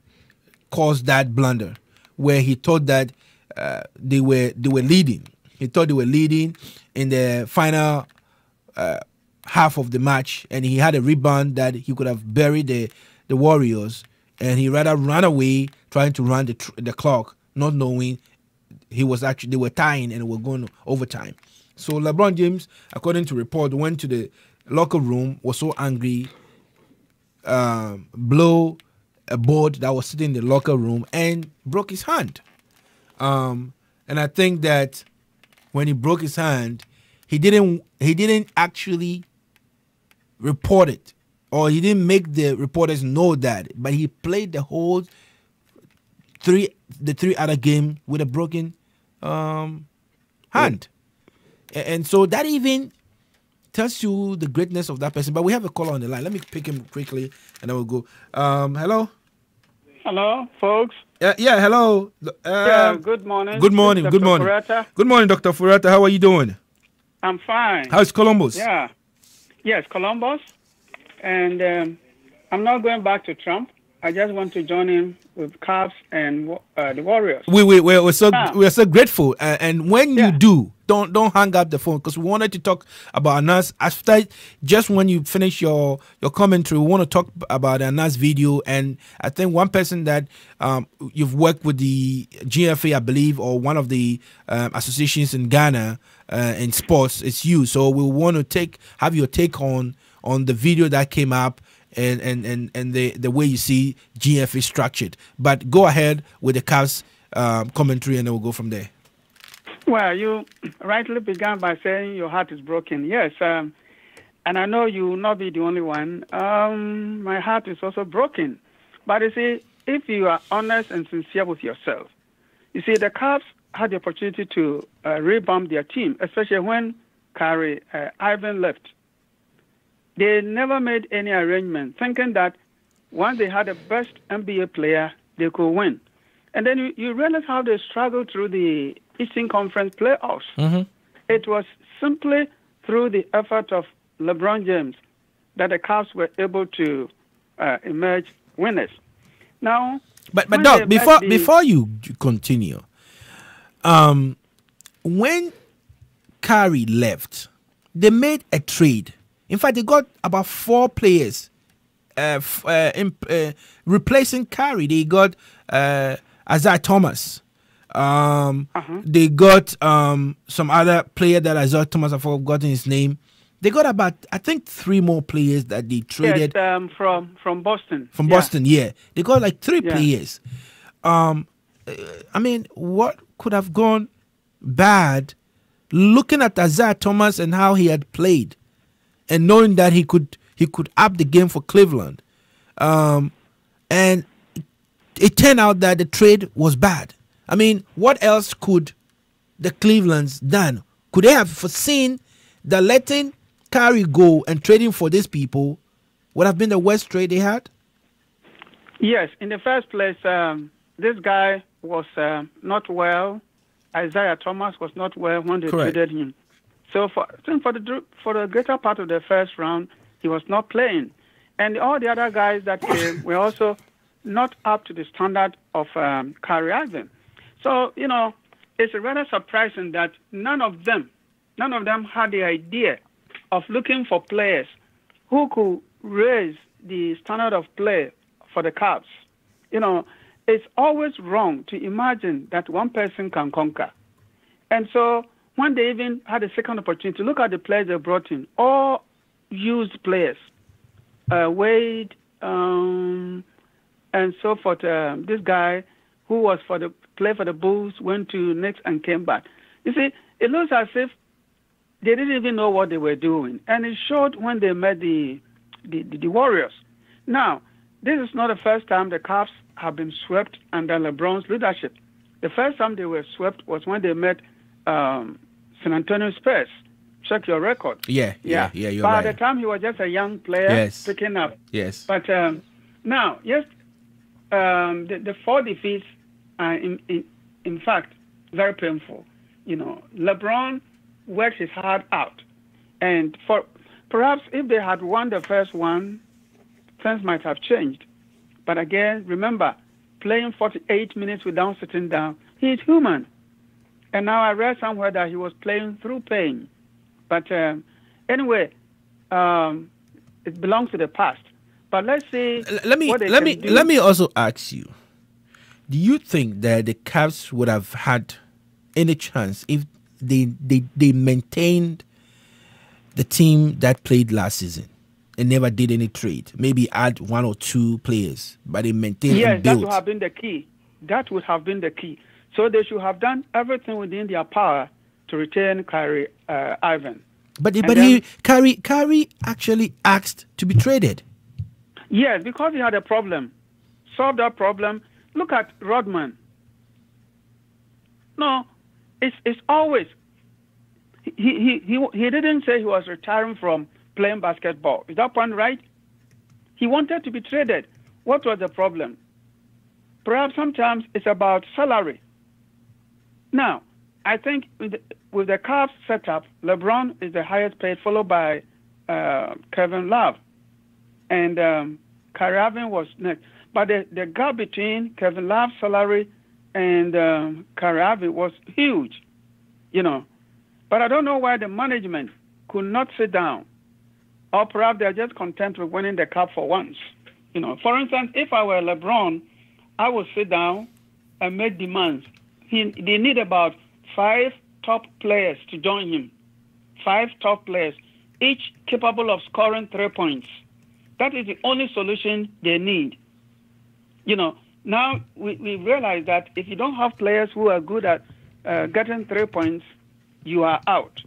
caused that blunder where he thought that they were leading. He thought they were leading in the final half of the match, and he had a rebound that he could have buried the Warriors, and he rather ran away trying to run the clock, not knowing they were tying and were going to overtime. So LeBron James, according to report, went to the locker room, was so angry, blew a board that was sitting in the locker room and broke his hand. And I think that when he broke his hand, he didn't actually report it or he didn't make the reporters know that, but he played the whole three other game with a broken hand. And so that even tells you the greatness of that person. But we have a caller on the line. Let me pick him quickly, and then we'll go. Hello? Hello, folks. Yeah, hello. Good morning. Good morning. Dr. Good morning. Furata. Good morning, Dr. Furata. How are you doing? I'm fine. How's Columbus? Yeah. Yes, Columbus. And I'm not going back to Trump. I just want to join in with Cubs and the Warriors. We're so grateful. And when you do, don't hang up the phone, because we wanted to talk about Anas after. Just when you finish your commentary, we want to talk about Anas video. And I think one person that you've worked with the GFA, I believe, or one of the associations in Ghana in sports, it's you. So we want to have your take on the video that came up. And the way you see GFA structured. But go ahead with the Cavs commentary, and then we'll go from there. Well, you rightly began by saying your heart is broken. Yes, and I know you will not be the only one. My heart is also broken. But you see, if you are honest and sincere with yourself, you see, the Cavs had the opportunity to revamp their team, especially when Kyrie Irving left. They never made any arrangement, thinking that once they had the best NBA player, they could win. And then you realize how they struggled through the Eastern Conference playoffs. Mm-hmm. It was simply through the effort of LeBron James that the Cavs were able to emerge winners. Now, but Doc, before you continue, when Kyrie left, they made a trade. In fact, they got about 4 players replacing Kyrie. They got Isaiah Thomas. They got some other player that Isaiah Thomas, I've forgotten his name. They got about, I think, 3 more players that they traded. Yes, from Boston. From Boston, yeah. They got like 3 players. I mean, what could have gone bad looking at Isaiah Thomas and how he had played? And knowing that he could up the game for Cleveland, and it turned out that the trade was bad. I mean, what else could the Clevelands done? Could they have foreseen that letting Kyrie go and trading for these people would have been the worst trade they had? Yes. In the first place, this guy was not well. Isaiah Thomas was not well when they traded him. So for the greater part of the first round, he was not playing. And all the other guys that came were also not up to the standard of Kyrie Irving. So, it's rather surprising that none of them had the idea of looking for players who could raise the standard of play for the Cavs. It's always wrong to imagine that one person can conquer. And so when they even had a second opportunity, look at the players they brought in, all used players, Wade, and so forth. This guy who was play for the Bulls went to Knicks and came back. You see, it looks as if they didn't even know what they were doing, and it showed when they met the Warriors. Now, this is not the first time the Cavs have been swept under LeBron's leadership. The first time they were swept was when they met San Antonio Spurs. Check your record. Yeah. You're but right. at the time, he was just a young player picking up. Yes. But now, the 4 defeats are, in fact, very painful. LeBron worked his heart out. And perhaps if they had won the first one, things might have changed. But again, remember, playing 48 minutes without sitting down, he's human. And now I read somewhere that he was playing through pain. But anyway, it belongs to the past. But let's see. Let me also ask you: do you think that the Cavs would have had any chance if they maintained the team that played last season and never did any trade? Maybe add 1 or 2 players, but they maintained and built. That would have been the key. That would have been the key. So they should have done everything within their power to retain Kyrie Irving. Kyrie actually asked to be traded. Yes, because he had a problem. Solve that problem. Look at Rodman. No, it's always he didn't say he was retiring from playing basketball. Is that point right? He wanted to be traded. What was the problem? Perhaps sometimes it's about salary. Now, I think with the Cavs setup, LeBron is the highest paid, followed by Kevin Love. And Kyrie Irving was next. But the gap between Kevin Love's salary and Kyrie Irving was huge, But I don't know why the management could not sit down. Or perhaps they're just content with winning the cup for once. For instance, if I were LeBron, I would sit down and make demands. They need about 5 top players to join him. 5 top players, each capable of scoring 3 points. That is the only solution they need. Now we realize that if you don't have players who are good at getting 3 points, you are out.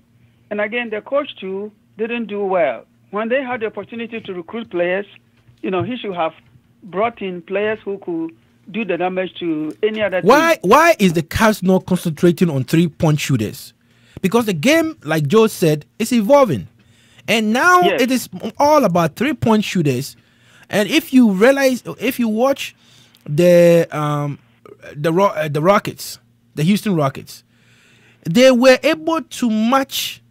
And again, the coach too didn't do well. When they had the opportunity to recruit players, he should have brought in players who could do the damage to any other team. Why is the Cavs not concentrating on 3-point shooters? Because the game, like Joe said, is evolving. And now it is all about 3-point shooters. And if you watch the Rockets, the Houston Rockets, they were able to match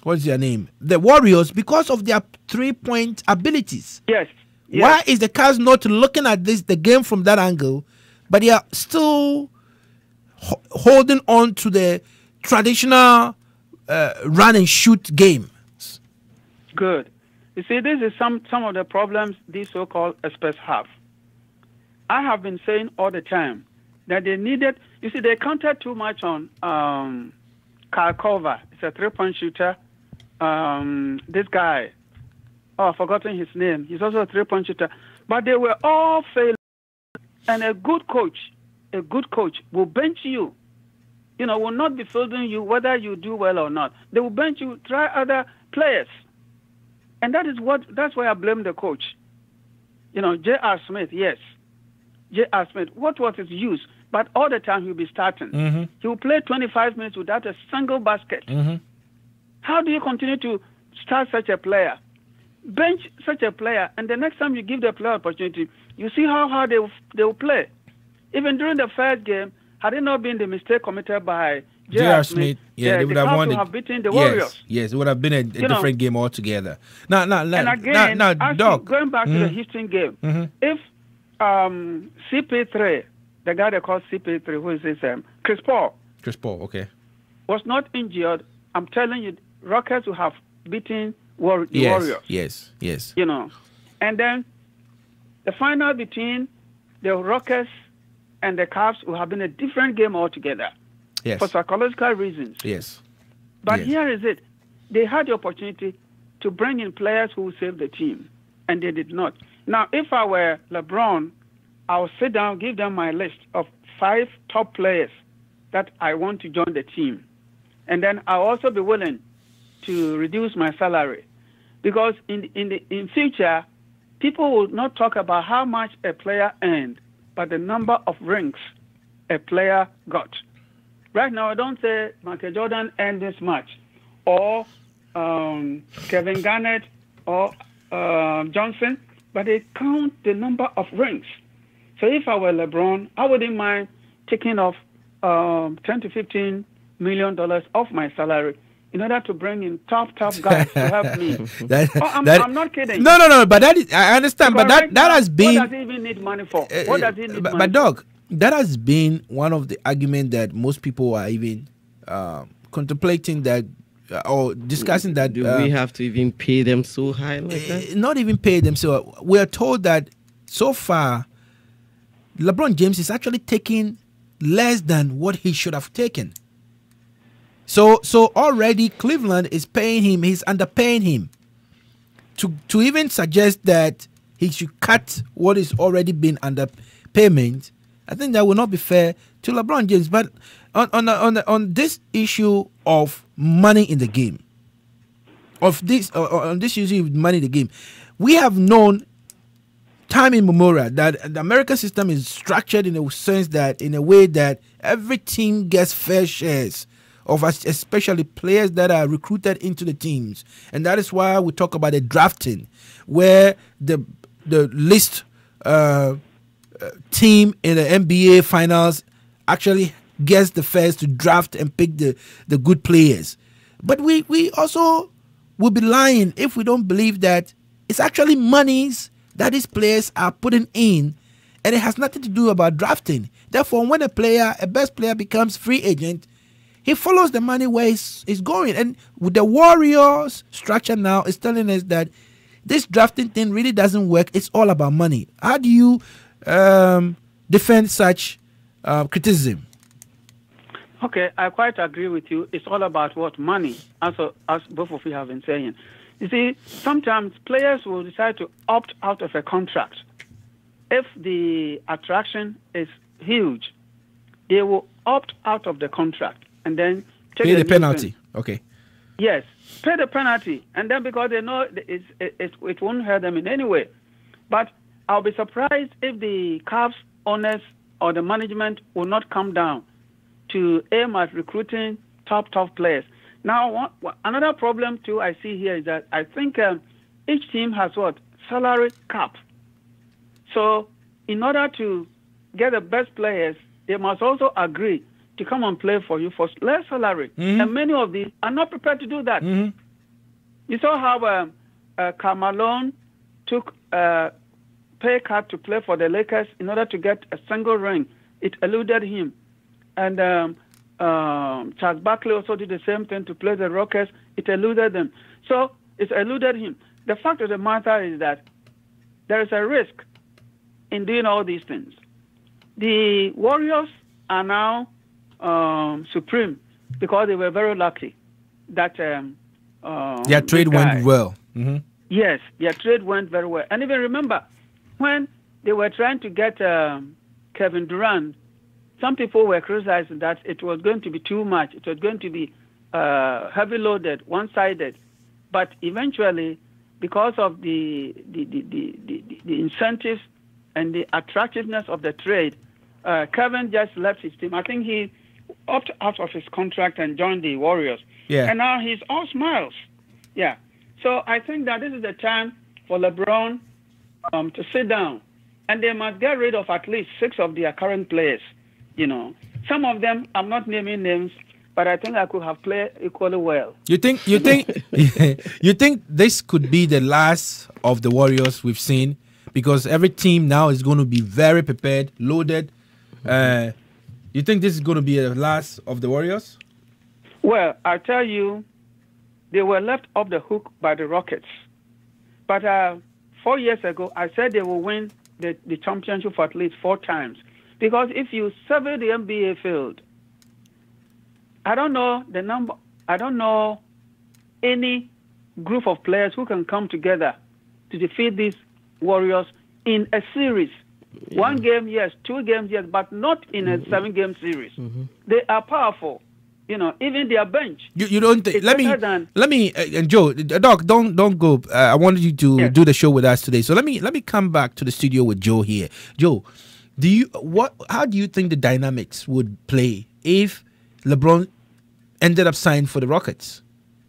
what's their name? The Warriors, because of their 3-point abilities. Yes. Why is the Cavs not looking at the game from that angle, but they are still holding on to the traditional run and shoot game? Good. You see, this is some of the problems these so-called experts have. I have been saying all the time that they needed. You see, they counted too much on Kyle Korver. It's a 3-point shooter. This guy. Oh, I've forgotten his name. He's also a 3-point shooter. But they were all failures. And a good coach will bench you. Will not be fielding you whether you do well or not. They will bench you, try other players. And that's why I blame the coach. J.R. Smith, yes. J.R. Smith, what was his use? But all the time he'll be starting. Mm-hmm. He will play 25 minutes without a single basket. Mm-hmm. How do you continue to start such a player? Bench such a player, and the next time you give the player opportunity, you see how hard they will play. Even during the first game, had it not been the mistake committed by J.R. Smith, they would have won. Have beaten the Warriors. Yes, it would have been a different game altogether. Now, Doc, going back to the Houston game, if CP3, the guy they call CP3, who is this? Chris Paul, okay, was not injured, I'm telling you, Rockets would have beaten Warriors. Yes. And then the final between the Rockets and the Cavs will have been a different game altogether. Yes. For psychological reasons. Yes. But here is it. They had the opportunity to bring in players who will save the team, and they did not. Now, if I were LeBron, I'll sit down, give them my list of 5 top players that I want to join the team. And then I'll also be willing to reduce my salary. Because in future, people will not talk about how much a player earned, but the number of rings a player got. Right now, I don't say Michael Jordan earned this much, or Kevin Garnett, or Johnson, but they count the number of rings. So if I were LeBron, I wouldn't mind taking off $10 to $15 million off my salary in order to bring in top guys to help me. I'm not kidding. No, but that is, I understand, because but that has been... What does he even need money for? What does he need money for? But Doc, that has been one of the arguments that most people are even contemplating that or discussing that. Do we have to even pay them so high like that? Not even pay them. So we are told that so far, LeBron James is actually taking less than what he should have taken. So already Cleveland is paying him. He's underpaying him. To even suggest that he should cut what is already been underpayment, I think that will not be fair to LeBron James. But on this issue of money in the game, of this on this issue with money in the game, we have known time immemorial that the American system is structured in a sense that in a way that every team gets fair shares of especially players that are recruited into the teams, and that is why we talk about the drafting, where the list team in the NBA finals actually gets the first to draft and pick the good players. But we also will be lying if we don't believe that it's actually monies that these players are putting in, and it has nothing to do about drafting. Therefore, when a best player becomes free agent, he follows the money where it's going. And with the Warriors structure now, it's telling us that this drafting thing really doesn't work. It's all about money. How do you defend such criticism? Okay, I quite agree with you. It's all about what? Money, as both of you have been saying. You see, sometimes players will decide to opt out of a contract. If the attraction is huge, they will opt out of the contract and then take pay the penalty. Okay. Yes, pay the penalty, and then because they know it won't hurt them in any way. But I'll be surprised if the Cavs owners or the management will not come down to aim at recruiting top players. Now, another problem too I see here is that I think each team has what? Salary cap. So in order to get the best players, they must also agree to come and play for you for less salary. Mm-hmm. And many of these are not prepared to do that. Mm-hmm. You saw how Carmelo took a pay cut to play for the Lakers in order to get a single ring. It eluded him. And Charles Barkley also did the same thing to play the Rockets. It eluded them. So it eluded him. The fact of the matter is that there is a risk in doing all these things. The Warriors are now supreme because they were very lucky that their trade went well. Mm-hmm. Yes, their trade went very well. And even remember, when they were trying to get Kevin Durant, some people were criticizing that it was going to be too much. It was going to be heavy loaded, one-sided. But eventually, because of the incentives and the attractiveness of the trade, Kevin just left his team. I think he opted out of his contract and joined the Warriors. Yeah. And now he's all smiles. Yeah. So I think that this is the time for LeBron to sit down. And they must get rid of at least 6 of their current players. You know, some of them, I'm not naming names, but I think I could have played equally well. You think this could be the last of the Warriors we've seen? Because every team now is going to be very prepared, loaded. You think this is going to be the last of the Warriors? Well, I tell you, they were left off the hook by the Rockets. But 4 years ago, I said they will win the championship for at least 4 times. Because if you survey the NBA field, I don't know the number. I don't know any group of players who can come together to defeat these Warriors in a series. Yeah. 1 game, yes. 2 games, yes, but not in a 7-game series. Mm-hmm. They are powerful. You know, even their bench. You don't think? Let me, and Joe, Doc, don't go. I wanted you to do the show with us today, so let me come back to the studio with Joe here. Joe, how do you think the dynamics would play if LeBron ended up signing for the Rockets?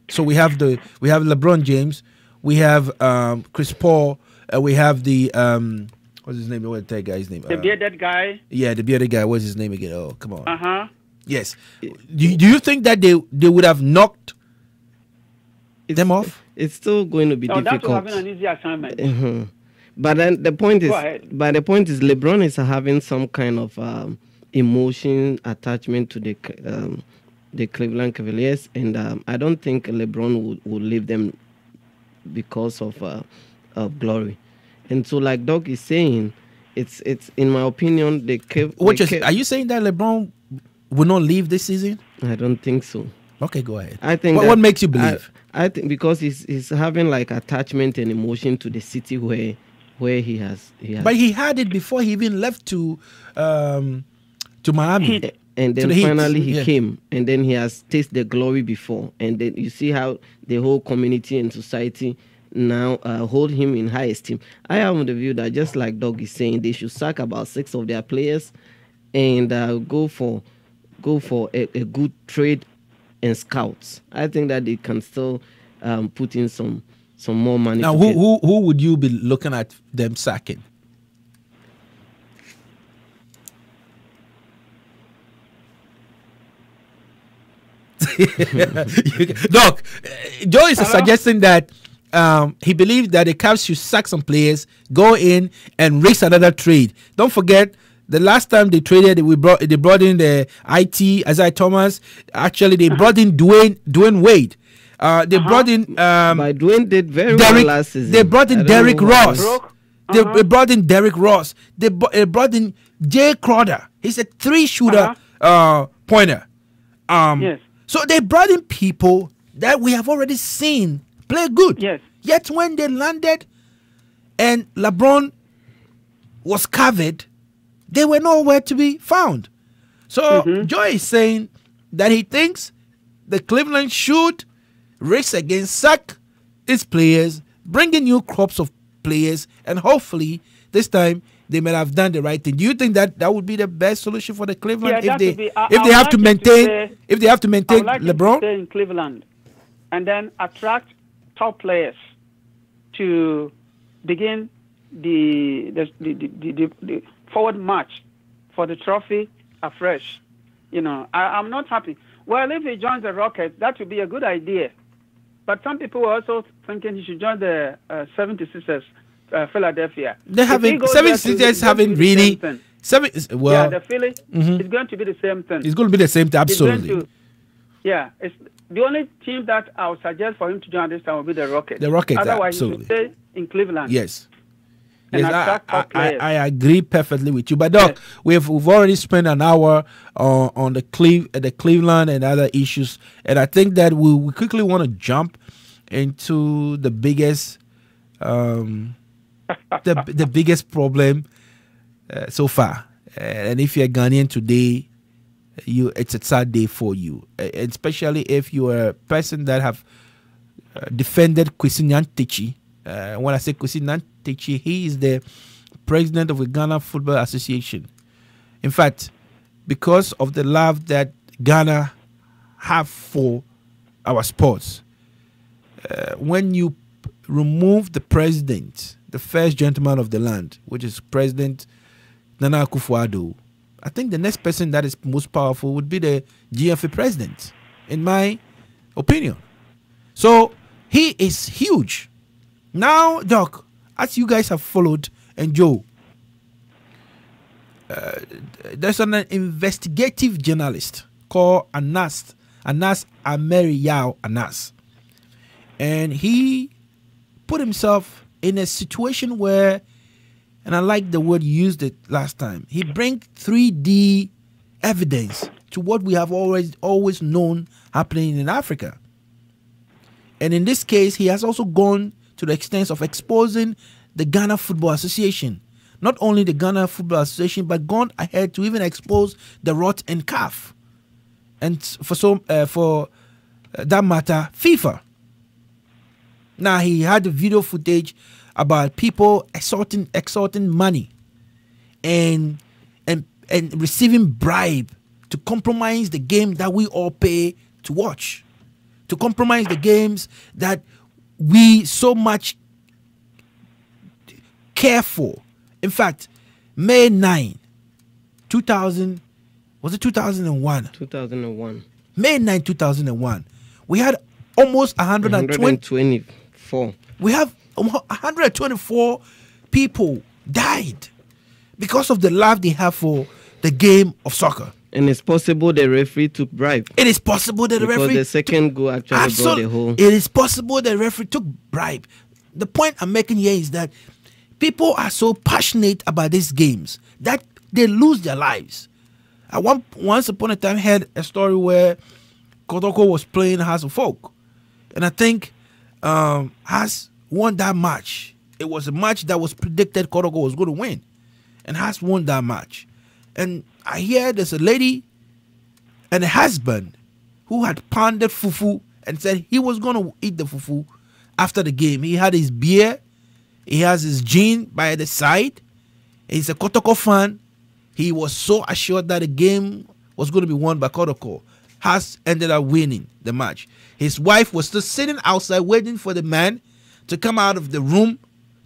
So we have LeBron James, we have Chris Paul, we have the what's his name? What's that guy's name? The bearded guy. Yeah, the bearded guy. What's his name again? Oh, come on. Yes. Do you think that they would have knocked them off? It's still going to be difficult. That would have been an easy assignment. Mm-hmm. But then the point is, LeBron is having some kind of emotion attachment to the Cleveland Cavaliers, and I don't think LeBron would leave them because of glory. And so, like Doc is saying, it's in my opinion, are you saying that LeBron will not leave this season? I don't think so. Okay, go ahead. I think what makes you believe? I think because he's having like attachment and emotion to the city where he has. But he had it before he even left to Miami. and then the Heat. finally he Yeah. came, and then he has tasted the glory before, and then you see how the whole community and society now hold him in high esteem. I am the view that, just like Doug is saying, they should sack about 6 of their players and go for a good trade and scouts. I think that they can still put in some more money. Now, who would you be looking at them sacking? Doc, Joe is suggesting that he believes that the Cavs should sack some players, go in and risk another trade. Don't forget, the last time they traded, they brought in the IT Isaiah Thomas. Actually, they brought in Dwayne Wade. They brought in but Dwayne did very well last season. They brought in Derrick Ross. They brought in Derrick Ross. They brought in Jay Crowder. He's a 3-shooter pointer. Yes. So they brought in people that we have already seen play good. Yes. Yet when they landed and LeBron was covered, they were nowhere to be found. So Joy is saying that he thinks the Cleveland should race against sack its players, bring in new crops of players, and hopefully this time they may have done the right thing. Do you think that would be the best solution for the Cleveland if they have to maintain LeBron? Stay in Cleveland and then attract top players to begin the forward march for the trophy afresh. You know, I'm not happy. Well, if he joins the Rockets, that would be a good idea. But some people are also thinking he should join the 76ers, Philadelphia. They haven't. 76ers haven't really. The Philly is going to be the same thing. It's going to be the same thing, absolutely. It's the only team that I would suggest for him to join this time will be the Rockets. The Rockets, otherwise absolutely. He should stay in Cleveland. Yes. And Yes, I agree perfectly with you. But Doc, we've already spent an hour on the Cleveland and other issues, and I think that we quickly want to jump into the biggest the biggest problem so far. And if you're Ghanaian today, it's a sad day for you, especially if you are a person that have defended Kwesi Nyantakyi. When I say Kwesi Nyantakyi, he is the president of the Ghana Football Association. In fact, because of the love that Ghana have for our sports, when you remove the president, the first gentleman of the land, which is President Nana Akufo-Addo, I think the next person that is most powerful would be the GFA president, in my opinion. So he is huge. Now, Doc, as you guys have followed, and Joe, there's an investigative journalist called Anas Ameriyao Anas. And he put himself in a situation where, and I like the word you used it last time, he brings 3D evidence to what we have always known happening in Africa. And in this case, he has also gone to the extent of exposing the Ghana Football Association. Not only the Ghana Football Association, but gone ahead to even expose the ROT and CAF. And for that matter, FIFA. Now, he had the video footage about people extorting money and receiving bribe to compromise the game that we all pay to watch, to compromise the games that we so much care for. In fact, May 9, 2000, was it 2001? 2001. May 9, 2001. We had almost 124. We have 124 people died because of the love they have for the game of soccer. And it's possible the referee took bribe. It is possible that the referee... Because the second goal actually brought the whole... It is possible the referee took bribe. The point I'm making here is that people are so passionate about these games that they lose their lives. I once upon a time heard a story where Kotoko was playing House of Folk. And I think Haas won that match. It was a match that was predicted Kotoko was going to win. And Haas won that match. And I hear there's a lady and a husband who had pounded fufu and said he was going to eat the fufu after the game. He had his beer, he has his gin by the side. He's a Kotoko fan. He was so assured that the game was going to be won by Kotoko. Has ended up winning the match. His wife was still sitting outside waiting for the man to come out of the room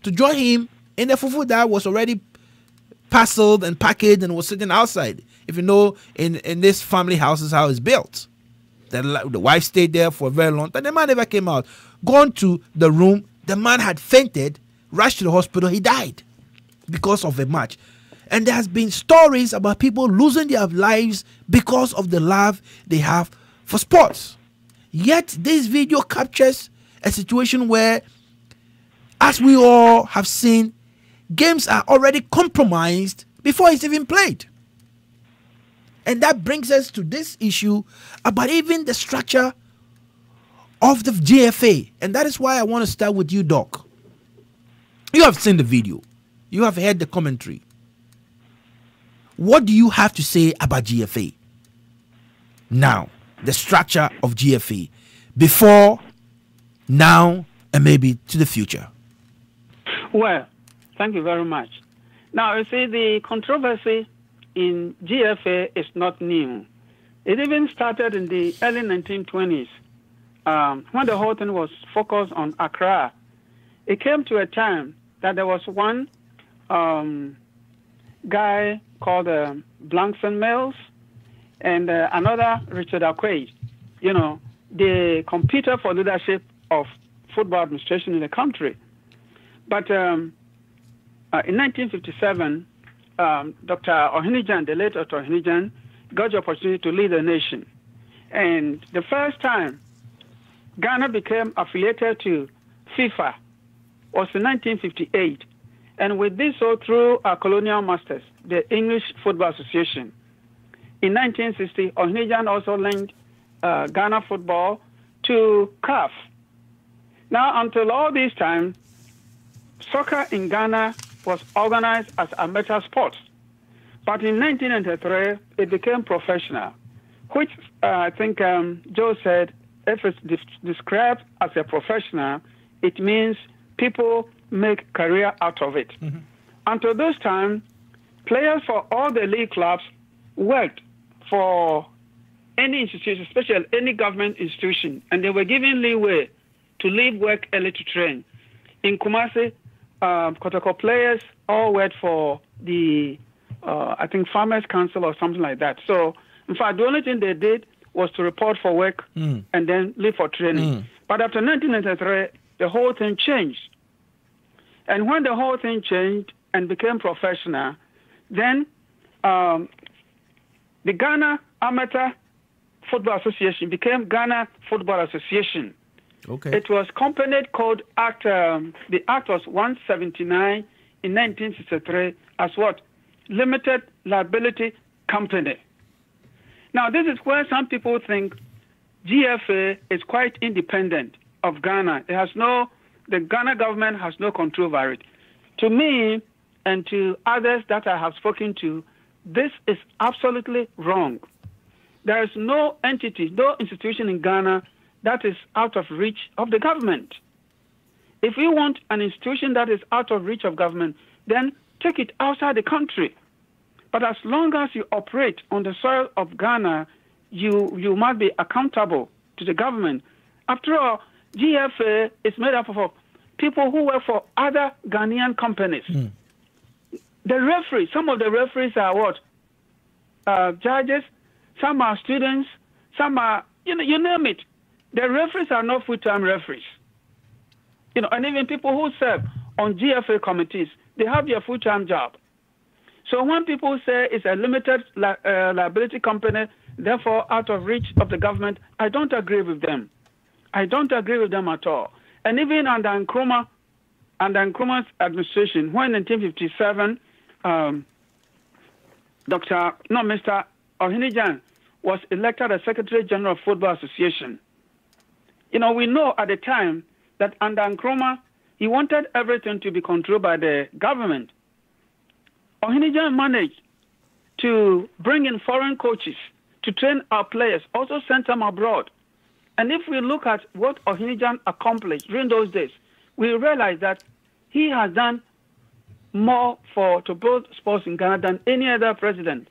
to join him in the fufu that was already parceled and packaged and was sitting outside. If you know, in this family house is how it's built. The wife stayed there for a very long time. The man never came out. Gone to the room, the man had fainted, rushed to the hospital, he died because of a match. And there has been stories about people losing their lives because of the love they have for sports. Yet this video captures a situation where, as we all have seen, games are already compromised before it's even played. And that brings us to this issue about even the structure of the GFA. And that is why I want to start with you, Doc. You have seen the video. You have heard the commentary. What do you have to say about GFA? Now, the structure of GFA. Before, now, and maybe to the future. Well, thank you very much. Now, you see, the controversy in GFA is not new. It even started in the early 1920s when the whole thing was focused on Accra. It came to a time that there was one guy called Blankson Mills and another Richard Aquaid. You know, they competed for leadership of football administration in the country. But in 1957, Dr. Ohinijan, the late Dr. Ohinijan, got the opportunity to lead the nation. And the first time Ghana became affiliated to FIFA was in 1958. And with this, so through our colonial masters, the English Football Association. In 1960, Ohinijan also linked Ghana football to CAF. Now, until all this time, soccer in Ghana was organized as amateur sports. But in 1993, it became professional, which I think Joe said, if it's described as a professional, it means people make career out of it. Mm-hmm. Until this time, players for all the league clubs worked for any institution, especially any government institution, and they were given leeway to leave work early to train. In Kumasi, Kotoko players all worked for the, I think, Farmers Council or something like that. So, in fact, the only thing they did was to report for work and then leave for training. But after 1993, the whole thing changed. And when the whole thing changed and became professional, then the Ghana Amateur Football Association became Ghana Football Association. Okay. It was Company Code Act. The Act was 179 in 1963 as what? Limited Liability Company. Now, this is where some people think GFA is quite independent of Ghana. The Ghana government has no control over it. To me and to others that I have spoken to, this is absolutely wrong. There is no entity, no institution in Ghana that is out of reach of the government. If you want an institution that is out of reach of government, then take it outside the country. But as long as you operate on the soil of Ghana, you must be accountable to the government. After all, GFA is made up of people who work for other Ghanaian companies. The referees, some of the referees are what? Judges, some are students, some are, you name it. The referees are not full-time referees. And even people who serve on GFA committees, they have their full-time job. So when people say it's a limited liability company, therefore out of reach of the government, I don't agree with them. I don't agree with them at all. And even under Nkrumah's administration, when in 1957, Mr. Ohinijan was elected as Secretary General of Football Association. We know at the time that under Nkrumah, he wanted everything to be controlled by the government. Ohinijan managed to bring in foreign coaches to to train our players, also sent them abroad. And if we look at what Ohinijan accomplished during those days, we realize that he has done more to build sports in Ghana than any other president.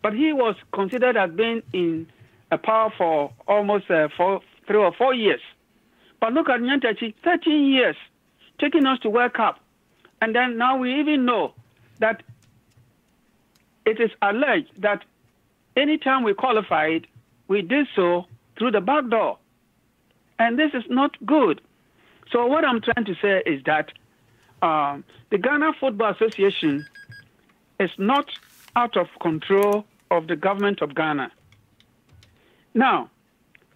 But he was considered as being in power for almost 3 or 4 years. But look at Nyantechi, 13 years, taking us to World Cup. And then now we even know that it is alleged that anytime we qualified, we did so through the back door. And this is not good. So what I'm trying to say is that the Ghana Football Association is not out of control of the government of Ghana. Now,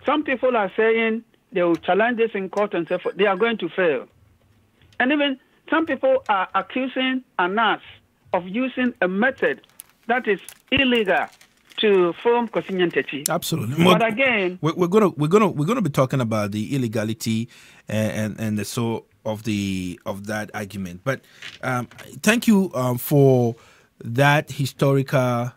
some people are saying they will challenge this in court and say they are going to fail. And even some people are accusing ANAS of using a method that is illegal to form Kosinyantechi. Absolutely. But again, we're gonna be talking about the illegality and the so of that argument. But thank you for that historical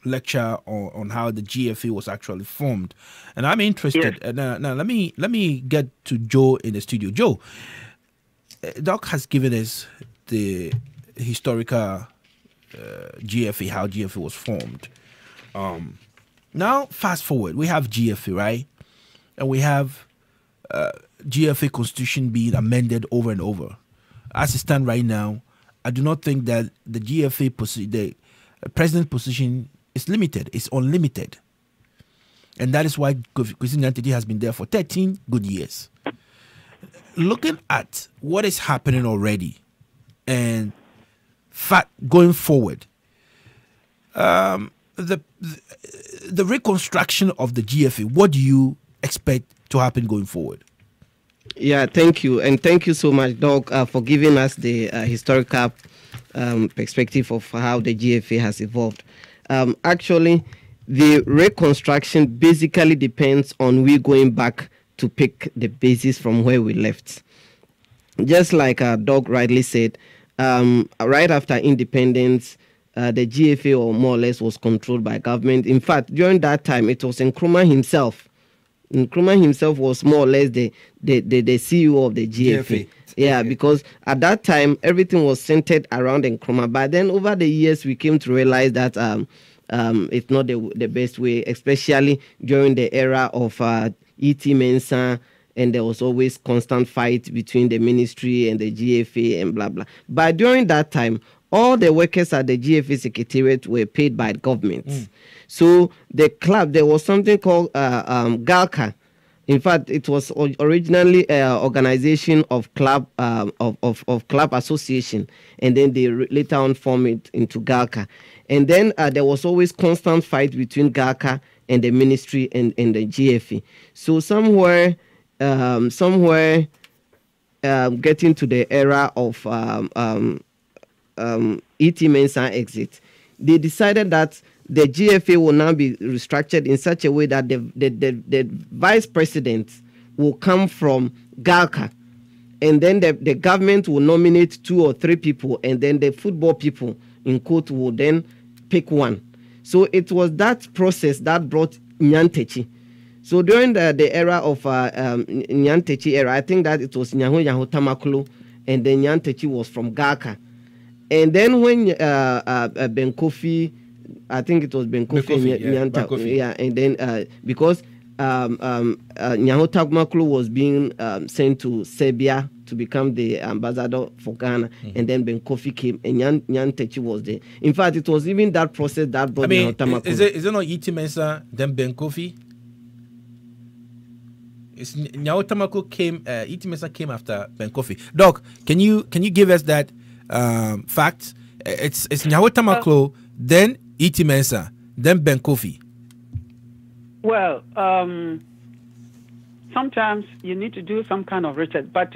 lecture on how the GFA was actually formed, and I'm interested. Yes. Now let me get to Joe in the studio. Joe, Doc has given us the historical GFA, how GFA was formed. Now fast forward, we have GFA, right, and we have GFA constitution being amended over and over. As it stands right now, I do not think that the GFA the president's position is limited. It's unlimited. And that is why Kosinyantechi has been there for 13 good years. Looking at what is happening already and going forward, the reconstruction of the GFA, what do you expect to happen going forward? Yeah, thank you. And thank you so much, Doc, for giving us the historical perspective of how the GFA has evolved. Actually, the reconstruction basically depends on we going back to pick the basis from where we left. Just like Doc rightly said, right after independence, the GFA or more or less was controlled by government. In fact, during that time, it was Nkrumah himself. Nkrumah himself was more or less the CEO of the GFA. Yeah, because at that time, everything was centered around Nkrumah. But then over the years, we came to realize that it's not the best way, especially during the era of E.T. Mensah, and there was always constant fight between the ministry and the GFA and blah, blah. But during that time, all the workers at the GFA Secretariat were paid by government. So the club, there was something called GALCA. In fact, it was originally an organization of club of club association, and then they later on formed it into GALCA. And then there was always constant fight between GALCA and the ministry and the GFA. So somewhere getting to the era of E.T. Mensah exit, they decided that the GFA will now be restructured in such a way that the vice president will come from GALCA, and then the government will nominate 2 or 3 people, and then the football people in quote will then pick one. So it was that process that brought Nyantechi. So during the era of Nyantechi era, I think that it was Nyaho Tamaklo, and then Nyantechi was from GALCA. And then when Ben Kofi, I think it was Ben Kofi, yeah, and then because Nyaho Tamaklo was being sent to Serbia to become the ambassador for Ghana, and then Ben Kofi came, and Nyantechi was there. In fact, it was even that process that brought Nyaho Tamaklo. Is it not E.T. Mensah, then Ben Kofi? It's Nyaho Tamaklo came. E.T. Mensah came after Ben Kofi. Doc, can you give us that fact? It's Nyaho Tamaklo, then E.T. Mensah, then Ben Kofi. Well, sometimes you need to do some kind of research, but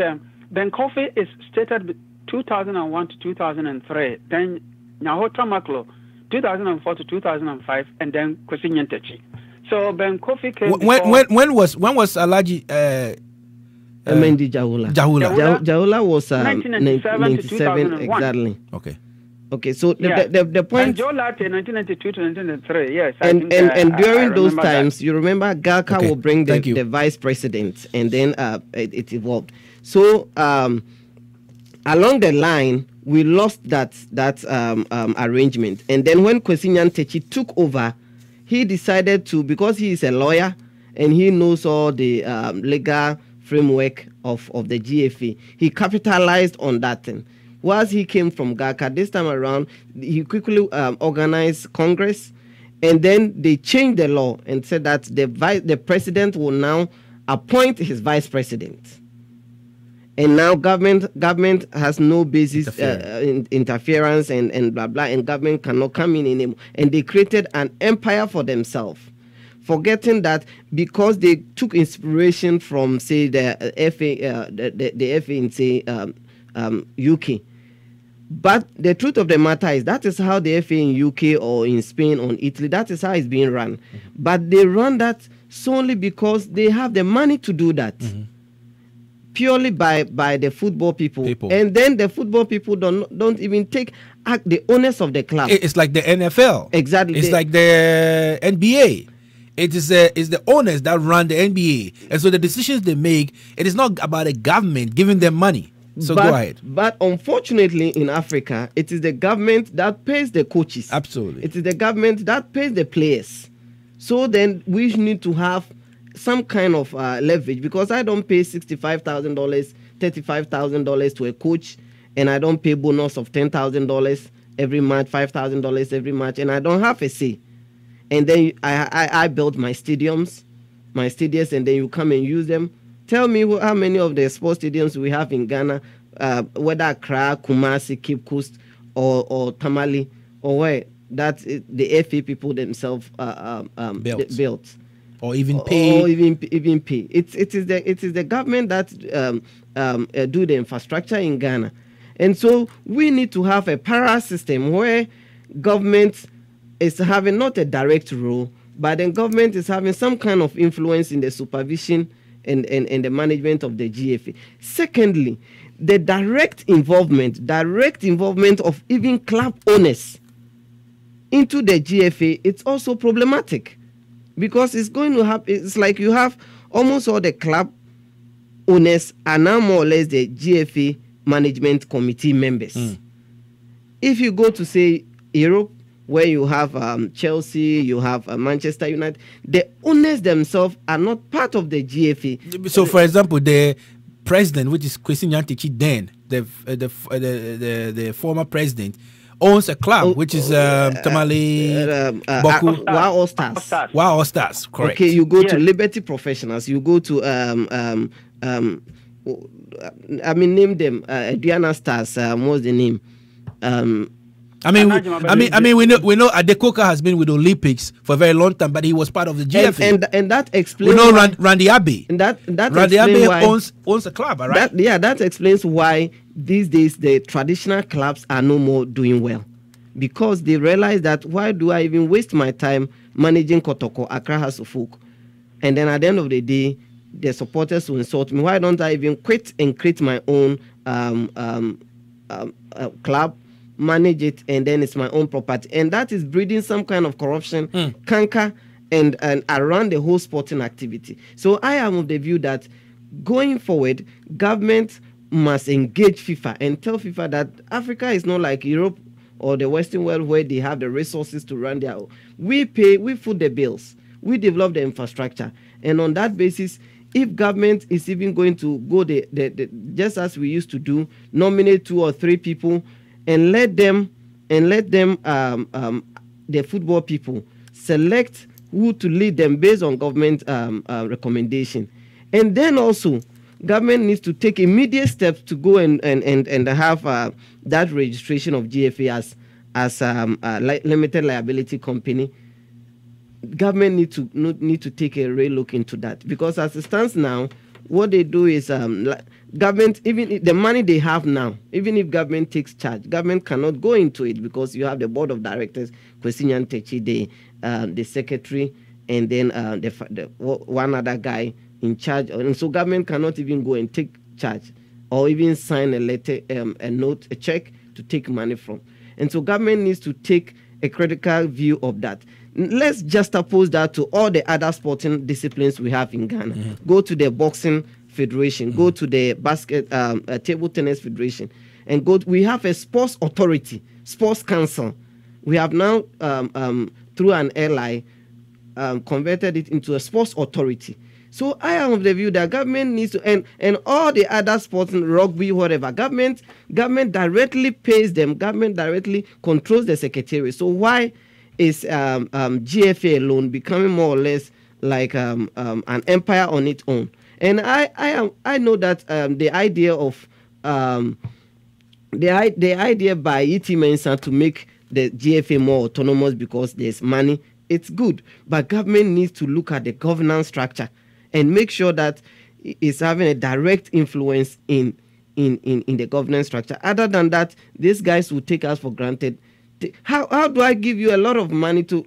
Ben Kofi is stated 2001 to 2003, then Nyaho Tamaklo 2004 to 2005, and then Kosinyantechi. So Ben Kofi came when was Alhaji Mendi Jahula. Jahula Jahula was 1997 to 2001. exactly. Okay. Okay, so Yeah. the point. And Joe Latte, 1992 to 1993, yes. And during those times, that. you remember Galka Okay, will bring thank you. the vice president, and then it evolved. So along the line, we lost that arrangement. And then when Kwesi Nyantakyi took over, he decided to, because he is a lawyer and he knows all the legal framework of the GFA, he capitalized on that thing. Once he came from Gaka, this time around, he quickly organized Congress, and then they changed the law and said that the president will now appoint his vice president. And now government has no basis interference and blah blah, and government cannot come in anymore. And they created an empire for themselves, forgetting that because they took inspiration from, say, the FA, the FA in, say, UK. But the truth of the matter is that is how the FA in UK or in Spain or in Italy, that is how it's being run. Mm-hmm. But they run that solely because they have the money to do that. Mm-hmm. Purely by the football people. And then the football people don't even take the owners of the club. It's like the NFL. Exactly. It's like the NBA. It is the owners that run the NBA. And so the decisions they make, it is not about the government giving them money. So go ahead. But unfortunately in Africa, it is the government that pays the coaches. Absolutely. It is the government that pays the players. So then we need to have some kind of leverage, because I don't pay $65,000, $35,000 to a coach, and I don't pay bonus of $10,000 every month, $5,000 every month, and I don't have a say. And then I build my stadiums, and then you come and use them. Tell me how many of the sports stadiums we have in Ghana, whether Accra, Kumasi, Cape Coast, or Tamale, or where that the FA people themselves built. Or even pay. Or even pay. It is the government that do the infrastructure in Ghana, and so we need to have a parallel system where government is having not a direct role, but then government is having some kind of influence in the supervision and the management of the GFA. Secondly, the direct involvement of even club owners into the GFA, it's also problematic. Because it's going to happen, it's like you have almost all the club owners are now more or less the GFA management committee members. Mm. If you go to, say, Europe, where you have Chelsea, you have Manchester United, the owners themselves are not part of the GFA. So, for example, the president, which is Kwesi Nyantakyi then, the former president, owns a club, which is Tamale Boku. Wow All Stars. Wow All Stars, correct. Okay, you go to Liberty Professionals. You go to name them Diana Stars. What's the name? We know Adekoka has been with Olympics for a very long time, but he was part of the GFA. And that explains. We know Randy Abbey. And that Randy Abbey owns a club, right? That explains why these days the traditional clubs are no more doing well, because they realize that why do I even waste my time managing Kotoko, Accra House of Folk, and then at the end of the day the supporters will insult me. Why don't I even quit and create my own club, manage it, and then it's my own property? And that is breeding some kind of corruption, canker, and around the whole sporting activity. So I am of the view that going forward, government must engage FIFA and tell FIFA that Africa is not like Europe or the Western world where they have the resources to run their own. We pay, we foot the bills, we develop the infrastructure, and on that basis, if government is even going to go just as we used to do, nominate 2 or 3 people and let them the football people select who to lead them based on government recommendation. And then also government needs to take immediate steps to go and have that registration of GFA as a limited liability company. Government need to take a real look into that, because as it stands now, what they do is government, even the money they have now, even if government takes charge, government cannot go into it, because you have the board of directors, Kwesi Nyantakyi, the secretary, and then the one other guy in charge, and so government cannot even go and take charge or even sign a letter, a note, a check to take money from. And so government needs to take a critical view of that. Let's juxtapose that to all the other sporting disciplines we have in Ghana. Go to the boxing federation, go to the table tennis federation, and we have a sports authority, sports council. We have now, through an ally, converted it into a sports authority. So I am of the view that government needs to, and all the other sports, rugby, whatever, government directly pays them, government directly controls the secretariat. So why is GFA alone becoming more or less like an empire on its own? And I know that the idea of the idea by E.T. Mensah to make the GFA more autonomous because there's money, it's good, but government needs to look at the governance structure and make sure that it's having a direct influence in the governance structure. Other than that, these guys will take us for granted. How do I give you a lot of money to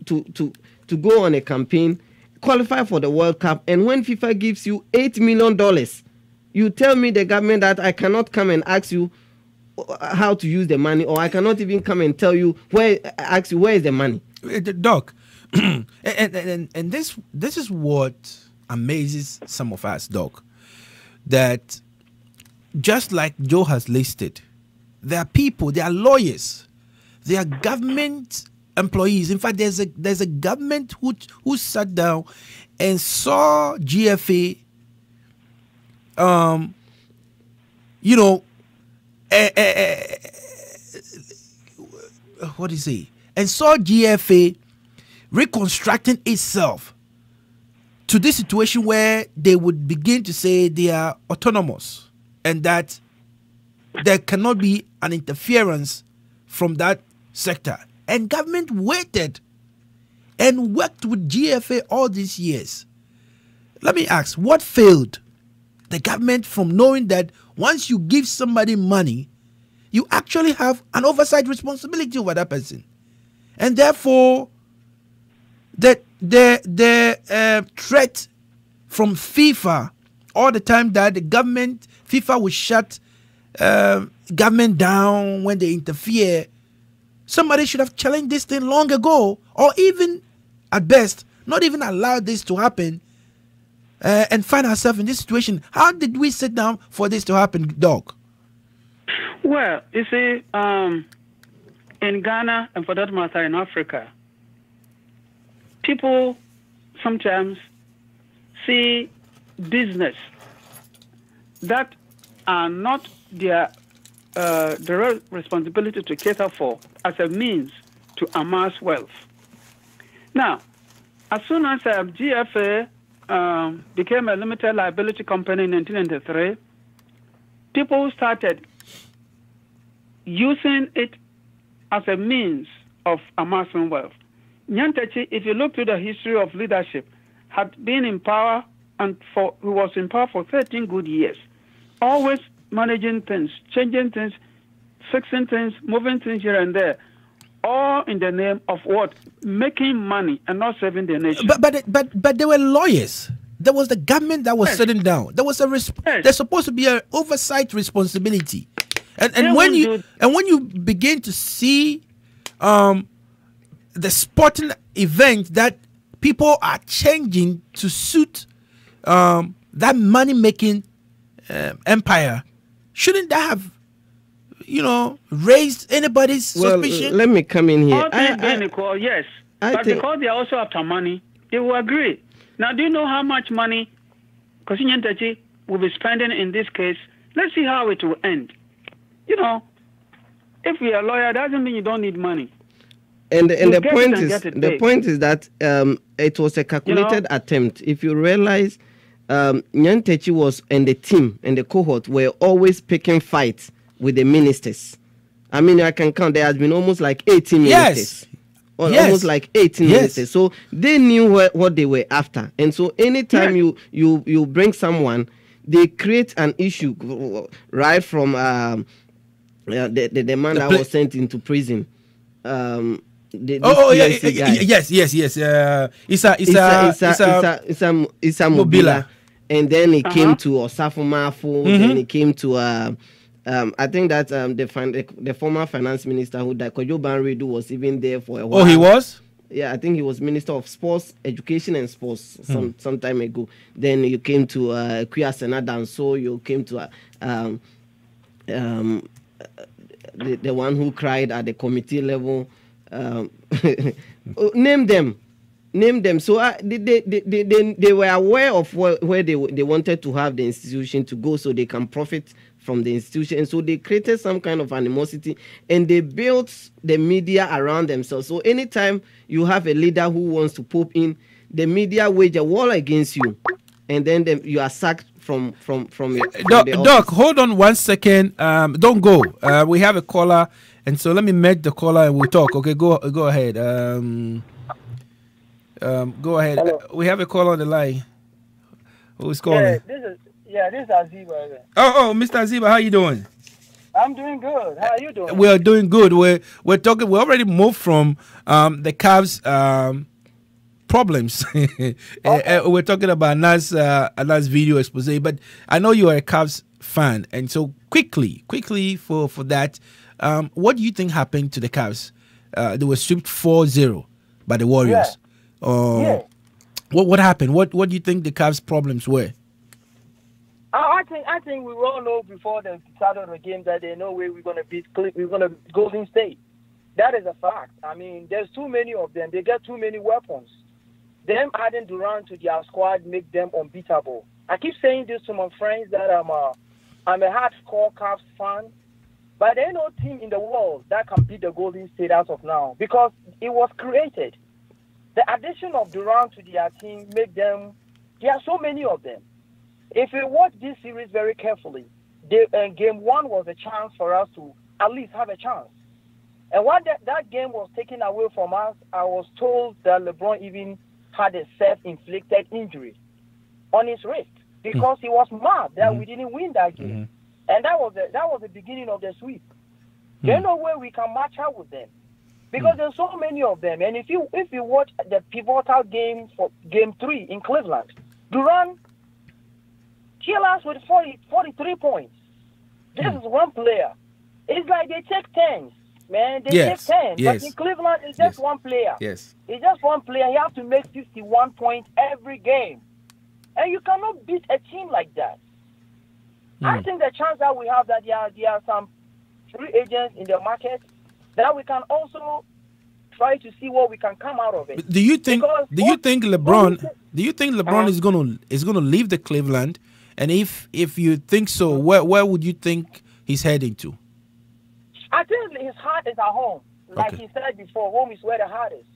go on a campaign, qualify for the World Cup, and when FIFA gives you $8 million, you tell me, the government, that I cannot come and ask you how to use the money, or I cannot even come and tell you where is the money? Doc, and this is what amazes some of us, Doc, that just like Joe has listed, there are people, there are lawyers, there are government employees. In fact, there's a government who sat down and saw GFA, what do you say? And saw GFA reconstructing itself to this situation where they would begin to say they are autonomous and that there cannot be an interference from that sector. And government waited and worked with GFA all these years. Let me ask, what failed the government from knowing that once you give somebody money, you actually have an oversight responsibility over that person? And therefore, the threat from FIFA all the time that the government, FIFA will shut government down when they interfere. Somebody should have challenged this thing long ago, or even, at best, not even allow this to happen and find ourselves in this situation. How did we sit down for this to happen, Doc? Well, you see, in Ghana, and for that matter in Africa, people sometimes see business that are not their direct responsibility to cater for as a means to amass wealth. Now, as soon as GFA became a limited liability company in 1993, people started using it as a means of amassing wealth. Nyantechi, if you look to the history of leadership, had been in power he was in power for 13 good years, always managing things, changing things, fixing things, moving things here and there, all in the name of what? Making money and not serving the nation. But there were lawyers. There was the government that was sitting down. There was there's supposed to be an oversight responsibility. And when you begin to see the sporting event that people are changing to suit that money-making empire, shouldn't that have, raised anybody's suspicion? Let me come in here. All things being equal, yes. But because they are also after money, they will agree. Now, do you know how much money Kosinyan Techi will be spending in this case? Let's see how it will end. If you're a lawyer, doesn't mean you don't need money. And the point is that it was a calculated attempt. If you realize, Nyantechi was and the team and the cohort were always picking fights with the ministers. I mean, I can count. There has been almost like 18 ministers. Almost like 18 ministers. So they knew what they were after. And so anytime you bring someone, they create an issue right from the man that was sent into prison. Yes. Isa Mobila. And then it came to Osafo Mafo. Then it came to I think that the former finance minister who died, Kojo Banredu, was even there for a while. Oh, he was? Yeah, I think he was Minister of Sports, Education and Sports some time ago. Then you came to Kuya Senadan, so you came to the one who cried at the committee level. Name them. So they were aware of where they wanted to have the institution to go, so they can profit from the institution. And so they created some kind of animosity, and they built the media around themselves. So anytime you have a leader who wants to pop in, the media wage a war against you, and then you are sacked from Doc, hold on 1 second. Don't go. We have a caller, and so let me make the caller and we'll talk. Okay, go ahead. Go ahead. Hello. We have a call on the line. Who's calling? This is Aziba. Oh, Mr. Aziba, how you doing? I'm doing good. How are you doing? We're doing good. We're talking. We already moved from the Cavs problems. We're talking about Nas video expose. But I know you are a Cavs fan, and so quickly for that, what do you think happened to the Cavs? They were swept 4-0 by the Warriors. Yeah. What happened? What do you think the Cavs' problems were? I think we all know before the start of the game that there's no way we're gonna beat Golden State. That is a fact. I mean, there's too many of them. They get too many weapons. Them adding Durant to their squad make them unbeatable. I keep saying this to my friends that I'm a hardcore Cavs fan, but there ain't no team in the world that can beat the Golden State as of now because it was created. The addition of Durant to their team make them. There are so many of them. If we watch this series very carefully, game one was a chance for us to at least have a chance. And when that game was taken away from us, I was told that LeBron even had a self-inflicted injury on his wrist because he was mad that we didn't win that game. And that was the beginning of the sweep. There's no way we can match up with them because there's so many of them. And if you watch the pivotal game for Game 3 in Cleveland, Durant killed us with 43 points. This is one player. It's like they take 10s, man. They take 10. But in Cleveland, it's just one player. Yes. It's just one player. He has to make 51 points every game. And you cannot beat a team like that. I think the chance that we have that there are some free agents in the market that we can also try to see what we can come out of it. Do you think LeBron is gonna leave the Cleveland? And if you think so, where would you think he's heading to? I think his heart is at home. Like he said before, home is where the heart is.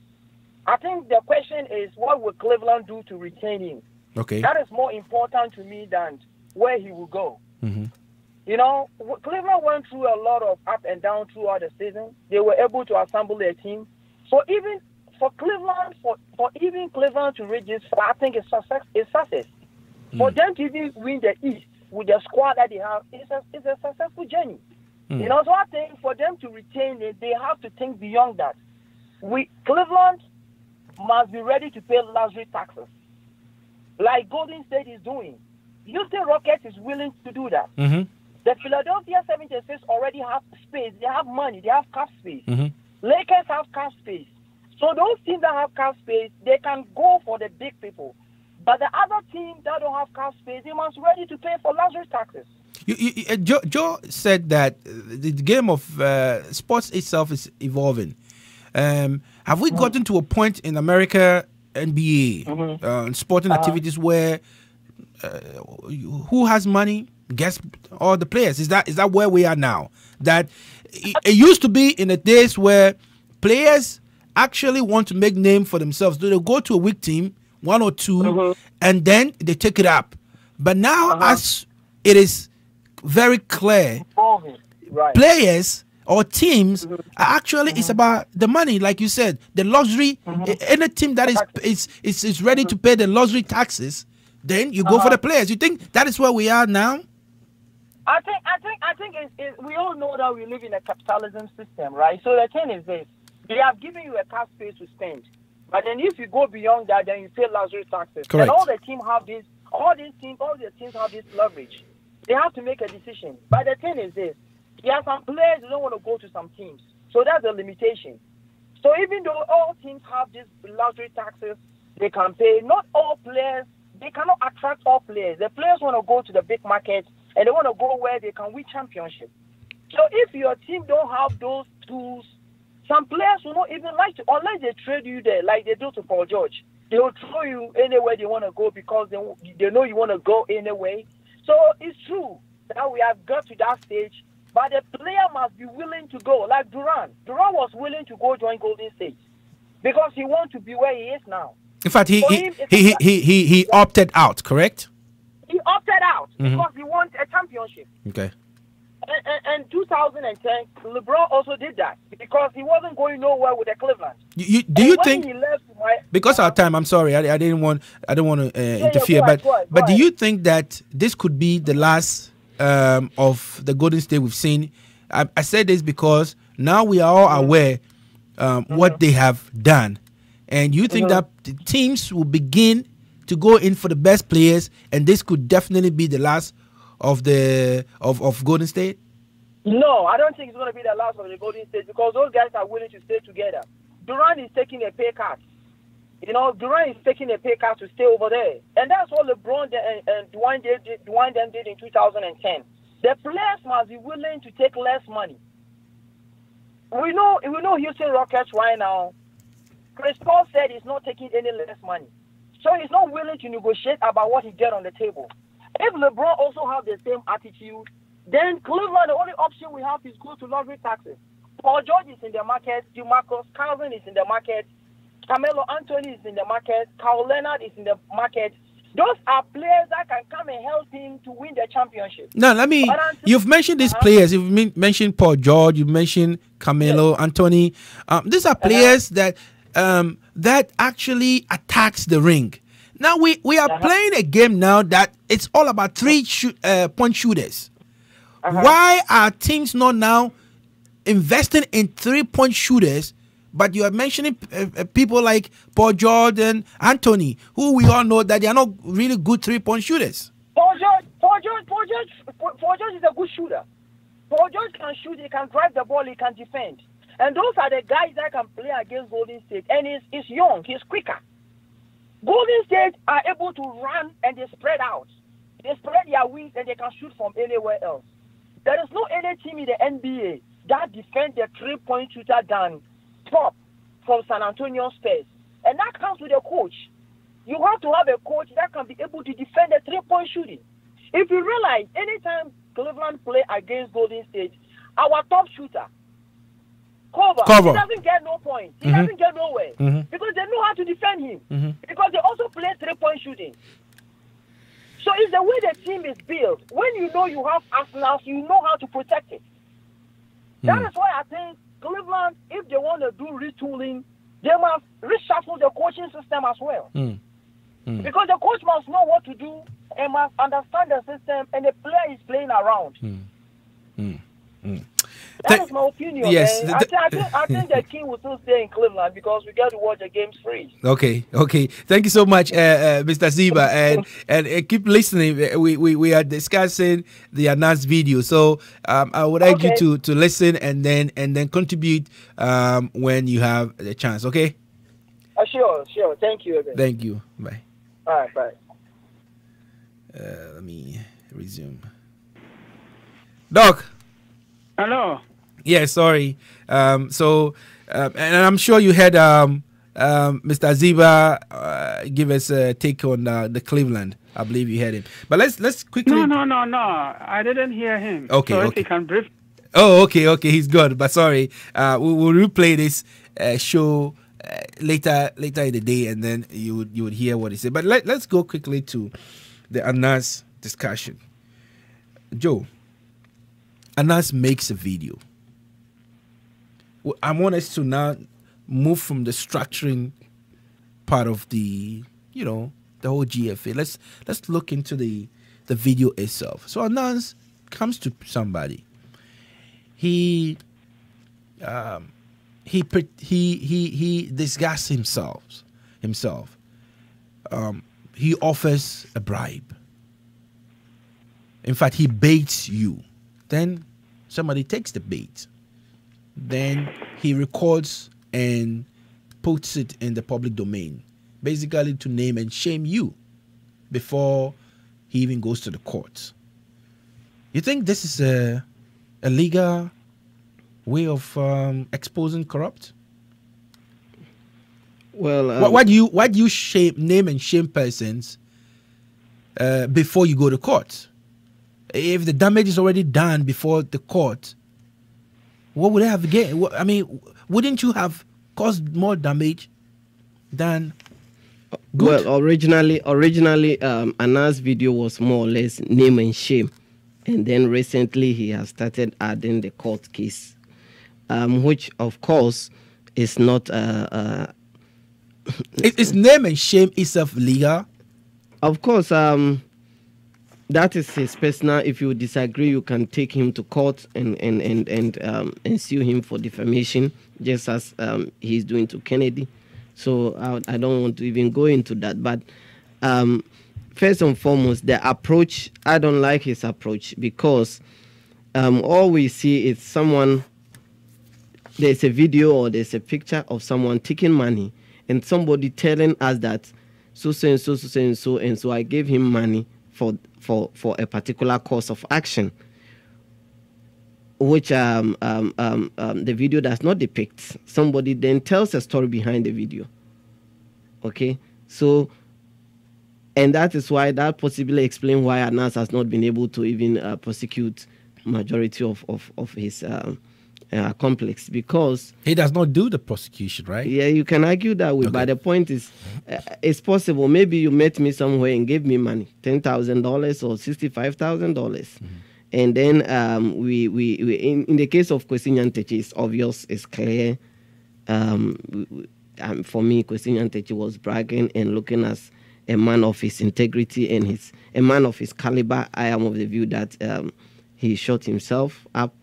I think the question is, what will Cleveland do to retain him? Okay. That is more important to me than where he will go. You know, Cleveland went through a lot of up and down throughout the season. They were able to assemble their team. So even for Cleveland, for even Cleveland to reach this far, I think it's success. For them to even win the East with the squad that they have, it's a successful journey. You know, so I think for them to retain it, they have to think beyond that. Cleveland must be ready to pay luxury taxes, like Golden State is doing. Houston Rockets is willing to do that. The Philadelphia 76ers already have space. They have money. They have cap space. Lakers have cap space. So those teams that have cap space, they can go for the big people. But the other team that don't have cap space, they must be ready to pay for luxury taxes. Joe said that the game of sports itself is evolving. Have we gotten to a point in America, NBA, sporting activities where who has money gets all the players? Is that where we are now? That it used to be in the days where players actually want to make name for themselves. So they'll go to a weak team, one or two, and then they take it up. But now, as it is very clear, players or teams are actually it's about the money, like you said, the luxury. Any team that is ready to pay the luxury taxes, then you go for the players. You think that is where we are now? I think we all know that we live in a capitalism system, right? So the thing is this: they have given you a cash space to spend, but then if you go beyond that, then you pay luxury taxes. Correct. And all the teams have this. All the teams have this leverage. They have to make a decision. But the thing is this, there are some players who don't want to go to some teams. So that's a limitation. So even though all teams have these luxury taxes they can pay, not all players, they cannot attract all players. The players want to go to the big market and they want to go where they can win championship. So if your team don't have those tools, some players will not even like to, unless they trade you there, like they do to Paul George. They will throw you anywhere they want to go because they know you want to go anyway. So it's true that we have got to that stage, but the player must be willing to go. Like Durant. Durant was willing to go join Golden State because he wants to be where he is now. In fact, he opted out, correct? He opted out because he wants a championship. Okay. And 2010, LeBron also did that because he wasn't going nowhere with the Cleveland. Do you think? He left, because our time, I'm sorry, I don't want to interfere, but do you think that this could be the last of the Golden State we've seen? I said this because now we are all aware what they have done, and you think that the teams will begin to go in for the best players, and this could definitely be the last of Golden State? No, I don't think it's going to be the last of the Golden State because those guys are willing to stay together. Durant is taking a pay cut. You know, Durant is taking a pay cut to stay over there. And that's what LeBron and Dwayne did in 2010. The players must be willing to take less money. We know Houston Rockets right now. Chris Paul said he's not taking any less money. So he's not willing to negotiate about what he get on the table. If LeBron also have the same attitude, then Cleveland, the only option we have is go to lottery taxes. Paul George is in the market, DeMarcus Cousins is in the market, Carmelo Anthony is in the market, Kawhi Leonard is in the market. Those are players that can come and help him to win the championship. Now, you've mentioned these players. You've mentioned Paul George, you mentioned Carmelo Anthony. These are players that actually attacks the ring. Now we are playing a game now that it's all about point shooters. Why are teams not now investing in 3-point shooters? But you are mentioning people like Paul George and Anthony, who we all know that they are not really good 3-point shooters. Paul George is a good shooter. Paul George can shoot, he can drive the ball, he can defend. And those are the guys that can play against Golden State. And he's young, he's quicker. Golden State are able to run and they spread out. They spread their wings and they can shoot from anywhere else. There is no any team in the NBA that defends the 3-point shooter than Pop from San Antonio Spurs. And that comes with a coach. You have to have a coach that can be able to defend the 3-point shooting. If you realize, anytime Cleveland play against Golden State, our top shooter, Cover. He doesn't get no points. He doesn't get nowhere. Because they know how to defend him. Because they also play 3-point shooting. So it's the way the team is built. When you know you have arsenals, you know how to protect it. That is why I think Cleveland, if they want to do retooling, they must reshuffle the coaching system as well. Because the coach must know what to do and must understand the system, and the player is playing around. That is my opinion. Yes, I think the king will still stay in Cleveland because we get to watch the games free. Okay. Thank you so much, Mr. Ziba, and keep listening. We are discussing the announced video, so I would like you to listen and then contribute when you have the chance. Okay. Sure. Thank you again. Thank you. Bye. All right. Bye. Let me resume. Doc. Hello. Yeah, sorry. And I'm sure you had Mr. Ziba give us a take on the Cleveland. I believe you had him. But let's quickly. No. I didn't hear him. Okay. So if he can brief. Oh, okay. He's good. But sorry, we'll replay this show later in the day, and then you would hear what he said. But let's go quickly to the Anas discussion. Joe. Anas makes a video. I want us to now move from the structuring part of the whole GFA. Let's look into the video itself. So Anas comes to somebody. He disgusts himself. He offers a bribe. in fact, he baits you, then somebody takes the bait. Then he records and puts it in the public domain, basically to name and shame you before he even goes to the court. You think this is a legal way of exposing corrupt? Well, why do you name and shame persons before you go to court? If the damage is already done before the court, what would they have gained? I mean, wouldn't you have caused more damage than good? Well, originally, Anna's video was more or less name and shame, and then recently he has started adding the court case, which of course is not. It's name and shame itself legal. Of course, that is his personal. If you disagree, you can take him to court and sue him for defamation, just as he's doing to Kennedy. So I don't want to even go into that. But first and foremost, the approach, I don't like his approach, because all we see is someone, there's a video or there's a picture of someone taking money and somebody telling us that so and so I gave him money for a particular course of action, which the video does not depict. Somebody then tells a story behind the video. Okay, so, and that is why that possibly explains why Anas has not been able to even prosecute majority of his complex, because he does not do the prosecution, right? Yeah, you can argue that way, but the point is, it's possible. Maybe you met me somewhere and gave me money, $10,000 or $65,000, and then we in the case of Kwesi Nyantakyi, it's obvious, it's clear. For me, Kwesi Nyantakyi was bragging and looking as a man of his integrity and a man of his caliber. I am of the view that he shot himself up.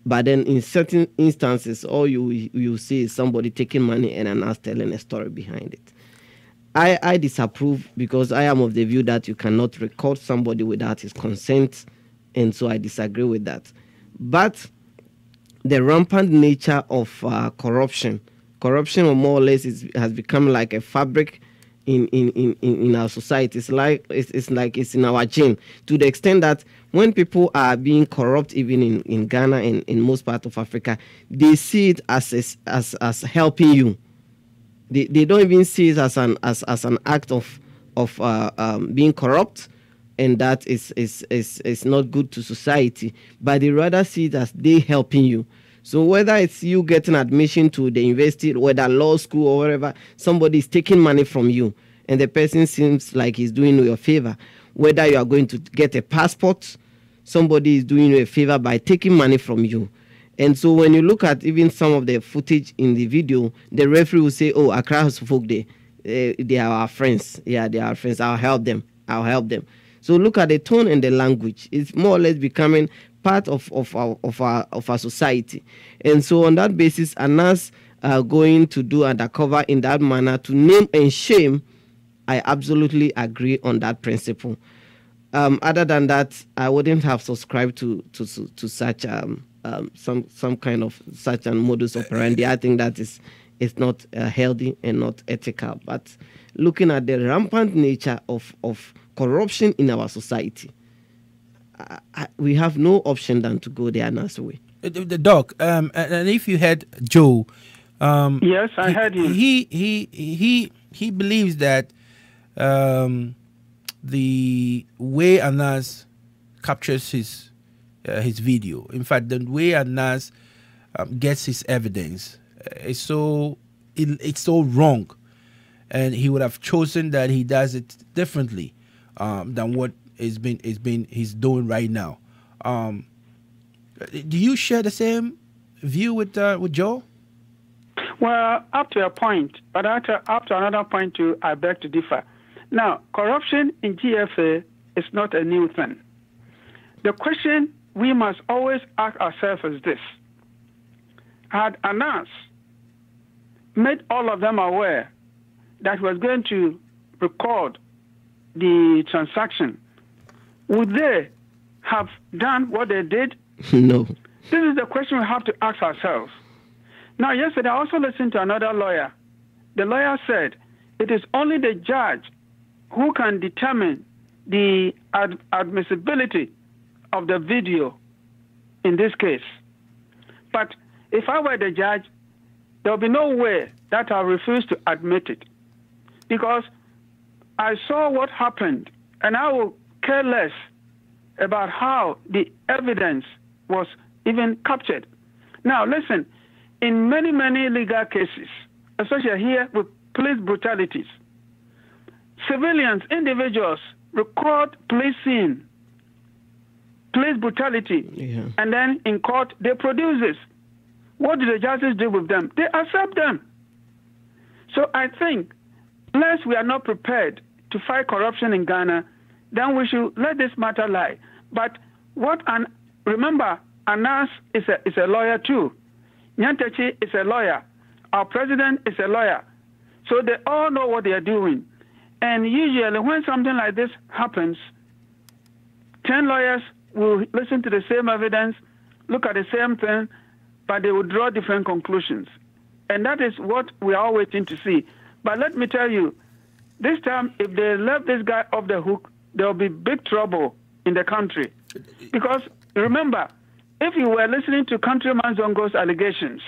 But then in certain instances, all you see is somebody taking money and us telling a story behind it. I disapprove, because I am of the view that you cannot record somebody without his consent, and so I disagree with that. But the rampant nature of corruption more or less has become like a fabric in our society. It's like it's in our gene, to the extent that when people are being corrupt, even in Ghana and in most parts of Africa, they see it as helping you. They don't even see it as an act of being corrupt, and that is not good to society. But they rather see it as they helping you. So whether it's you getting admission to the university, whether law school or wherever, somebody is taking money from you, and the person seems like he's doing you a favor. Whether you are going to get a passport, somebody is doing you a favor by taking money from you. And so when you look at even some of the footage in the video, the referee will say, "Oh, Accra House folk, they are our friends. Yeah, they are our friends. I'll help them. So look at the tone and the language. It's more or less becoming part of our society. And so on that basis, Anas going to do undercover in that manner to name and shame, I absolutely agree on that principle. Other than that, I wouldn't have subscribed to such some kind of such a modus operandi. I think that is not healthy and not ethical. But looking at the rampant nature of corruption in our society, we have no option than to go the Anas way. The doc, and if you had Joe, yes, I heard him. He believes that the way Anas captures his video, in fact, the way Anas gets his evidence, it's so wrong, and he would have chosen that he does it differently than what he's doing right now. Do you share the same view with Joe? Well, up to a point, but up to another point too, I beg to differ. Now, corruption in GFA is not a new thing. The question we must always ask ourselves is this: had Anas made all of them aware that he was going to record the transaction, would they have done what they did? No. This is the question we have to ask ourselves. Now, yesterday, I also listened to another lawyer. The lawyer said it is only the judge who can determine the admissibility of the video in this case. But if I were the judge, there will be no way that I'll refuse to admit it. Because I saw what happened, and I will care less about how the evidence was even captured. Now, listen, in many, many legal cases, especially here with police brutalities, civilians, individuals record police scene, police brutality, and then in court they produce this. What do the judges do with them? They accept them. So I think, unless we are not prepared to fight corruption in Ghana, then we should let this matter lie. But remember, Anas is a lawyer too. Nyantechi is a lawyer. Our president is a lawyer. So they all know what they are doing. And usually when something like this happens, 10 lawyers will listen to the same evidence, look at the same thing, but they will draw different conclusions. And that is what we are all waiting to see. But let me tell you, this time, if they let this guy off the hook, there will be big trouble in the country. Because remember, if you were listening to Countryman Zongo's allegations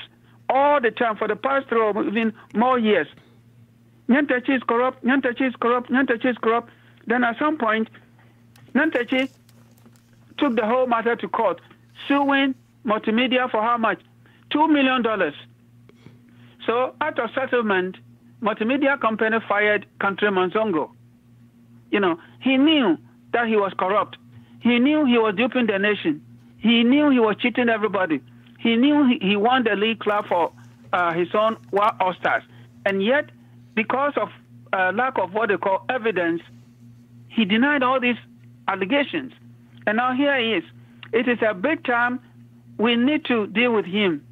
all the time for the past 3 or even more years, Nyantechi is corrupt, Nyantechi is corrupt, Nyantechi is corrupt, then at some point, Nyantechi took the whole matter to court, suing Multimedia for how much? $2 million. So out of settlement, Multimedia company fired Countryman Zongo. You know, he knew that he was corrupt. He knew he was duping the nation. He knew he was cheating everybody. He knew he won the league club for his own All-Stars. And yet, because of lack of what they call evidence, he denied all these allegations. And now here he is. It is a big time. We need to deal with him.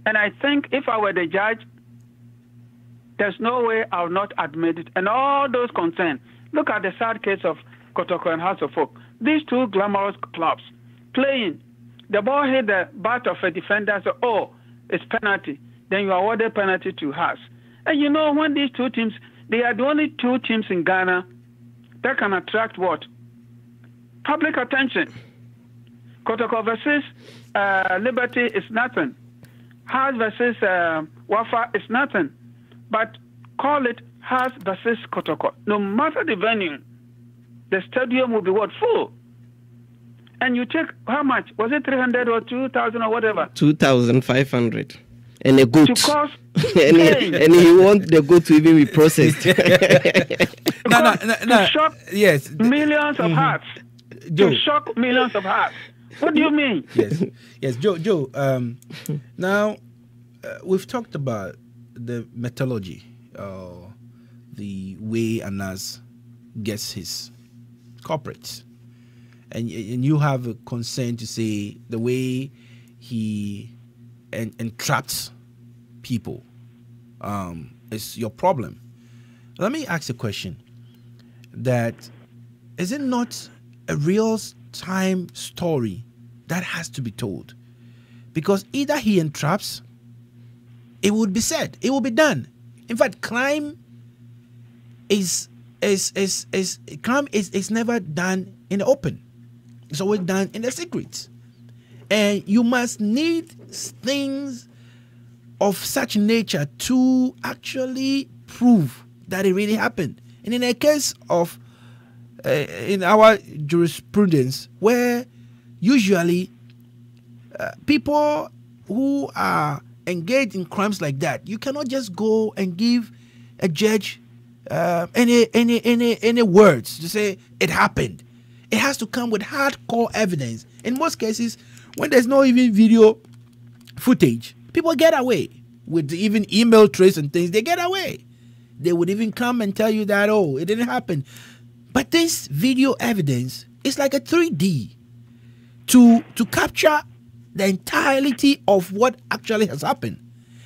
And I think if I were the judge, there's no way I will not admit it. And all those concerned, look at the sad case of Kotoko and House of Folk. These two glamorous clubs playing. The ball hit the bat of a defender, so, oh, it's penalty. Then you awarded penalty to House. And you know, when these two teams, they are the only two teams in Ghana that can attract what? Public attention. Kotoko versus Liberty is nothing. House versus Wafa is nothing. But call it House versus Kotoko. No matter the venue, the stadium will be what? Full. And you take how much? Was it 300 or 2,000 or whatever? 2,500. And a goat. To cost and he wants the goat to even be processed. To shock millions of hearts. Joe. To shock millions of hearts. What do you mean? Yes, Joe. Now, we've talked about the methodology, the way Anas gets his corporates. And you have a concern to say the way he entraps people is your problem. Let me ask a question. That is it not a real time story that has to be told? Because either he entraps, it would be said, it will be done. In fact, crime is never done in the open. It's always done in the secret. And you must need things of such nature to actually prove that it really happened. And in a case of, in our jurisprudence, where usually people who are engaged in crimes like that, you cannot just go and give a judge any words to say it happened. It has to come with hardcore evidence. In most cases, when there's no even video footage, people get away with even email trace and things. They get away. They would even come and tell you that, oh, it didn't happen. But this video evidence is like a 3D to capture the entirety of what actually has happened.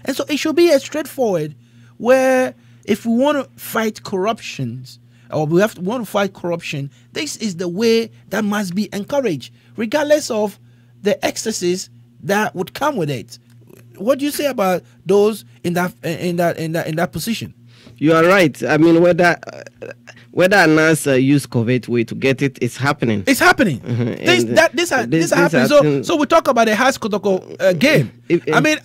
And so it should be a straightforward where if we want to fight corruptions, or want to fight corruption, this is the way that must be encouraged, regardless of the excesses that would come with it. What do you say about those in that position? You are right. I mean, whether Anas use covert way to get it, it's happening. It's happening. This happening. So we talk about the Has Kotoko game.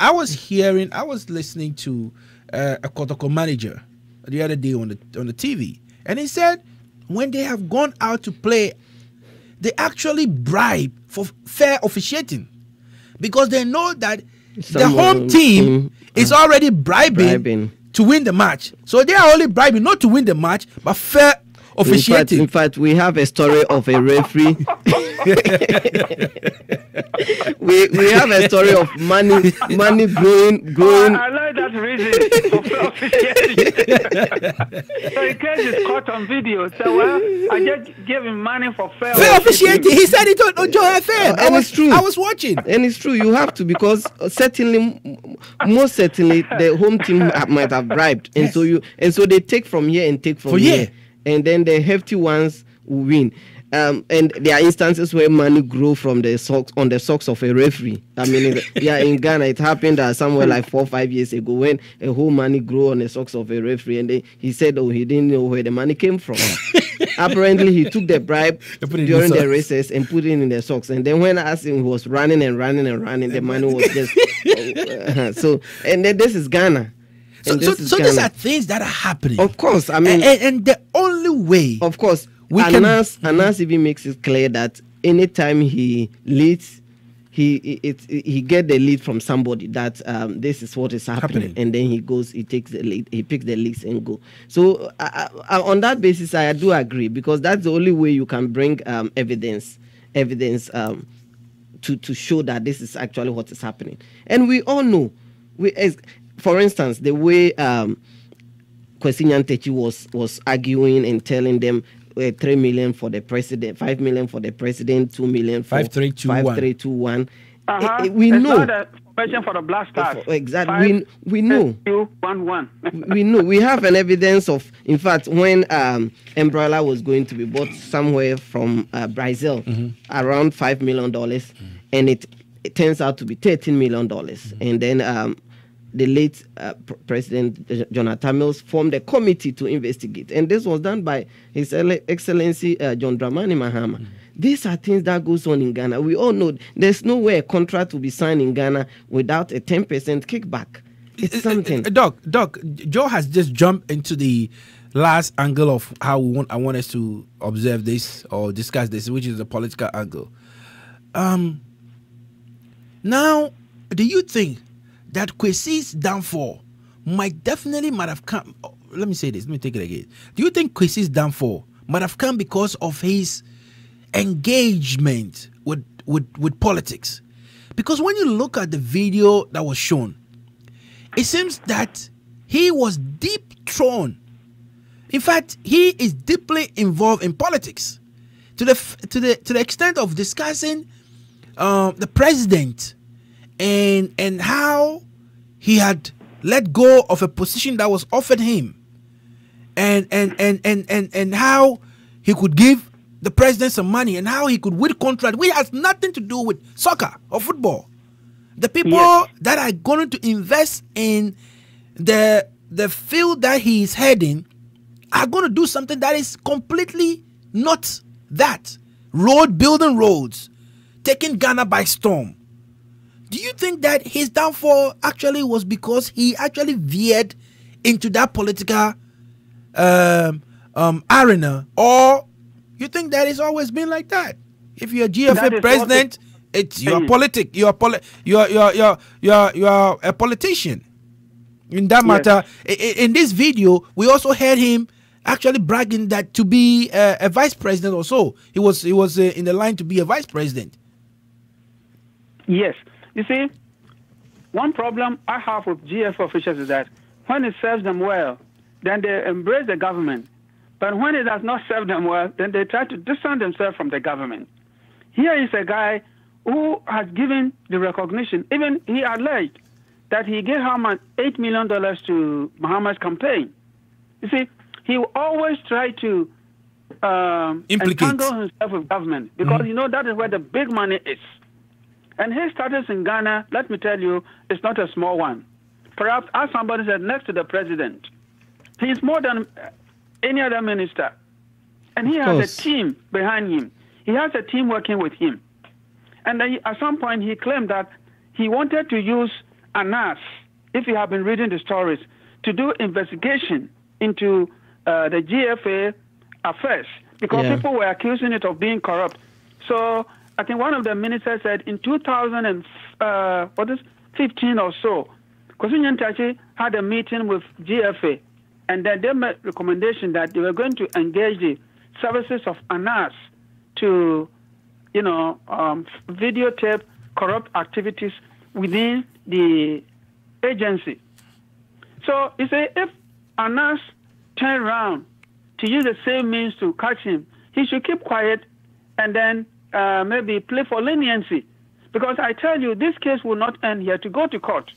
I was listening to a Kotoko manager the other day on the TV, and he said when they have gone out to play, they actually bribe for fair officiating because they know that the home team is already bribing to win the match. So they are only bribing not to win the match, but fair officiating. In fact, we have a story of a referee. we have a story of money growing. I like that reason for fair officiating. So in case it's caught on video, so I just gave him money for fair officiating. He said it on Joe FM. It's true. I was watching. And it's true. You have to, because most certainly, the home team might have bribed, and so they take from here and take from here. And then the hefty ones will win. And there are instances where money grow from the socks of a referee. I mean, in Ghana, it happened somewhere like 4 or 5 years ago when a whole money grew on the socks of a referee, and he said, he didn't know where the money came from. Apparently, he took the bribe during the races and put it in the socks. And then when I asked him, he was running, the money was just and then this is Ghana. So these are things that are happening. Of course, I mean, and the only way, of course, Anas even makes it clear that anytime he leads, he get the lead from somebody that this is what is happening, and then he takes the lead, he picks the leads and go. So on that basis, I do agree, because that's the only way you can bring evidence to show that this is actually what is happening. And we all know, for instance, the way Kwesi Nyantechi was arguing and telling them 3 million for the president, 5 million for the president, 2 million for 5321. We know. Not a question for the Black Stars. Exactly. We know. 211. We know. We have an evidence of, in fact, when Umbrella was going to be bought somewhere from Brazil, around $5 million, and it turns out to be $13 million. And then the late President Jonathan Mills formed a committee to investigate. And this was done by His Excellency John Dramani Mahama. These are things that goes on in Ghana. We all know there's no way a contract will be signed in Ghana without a 10% kickback. It's something. Doc, Joe has just jumped into the last angle of how I want us to observe this or discuss this, which is the political angle. Now, do you think that Kwesi's downfall might have come? Let me say this. Let me take it again. Do you think Kwesi's downfall might have come because of his engagement with politics? Because when you look at the video that was shown, it seems that he was deep thrown. In fact, he is deeply involved in politics to the extent of discussing the president and how he had let go of a position that was offered him, and how he could give the president some money, and how he could win contract, which has nothing to do with soccer or football. The people that are going to invest in the field that he is heading are going to do something that is completely not that. Building roads, taking Ghana by storm. Do you think that his downfall actually was because he actually veered into that political arena, or you think that it's always been like that? If you're a GFA president, you're a politician. In that matter, in this video, we also heard him actually bragging that to be a vice president or so. He was in the line to be a vice president. Yes. You see, one problem I have with GF officials is that when it serves them well, then they embrace the government. But when it does not serve them well, then they try to distance themselves from the government. Here is a guy who has given the recognition. Even he alleged that he gave Haman $8 million to Muhammad's campaign. You see, he always tried to entangle himself with government because you know that is where the big money is. And his status in Ghana, let me tell you, is not a small one. Perhaps, as somebody said, next to the president, he is more than any other minister. And he has a team behind him. He has a team working with him. And then at some point, he claimed that he wanted to use ANAS, if you have been reading the stories, to do investigation into the GFA affairs because people were accusing it of being corrupt. So I think one of the ministers said in 2015 or so, Kosinyan Tachi had a meeting with GFA, and then they made recommendation that they were going to engage the services of ANAS to, videotape corrupt activities within the agency. So you say if ANAS turn around to use the same means to catch him, he should keep quiet and then maybe play for leniency. Because I tell you, this case will not end here to go to court.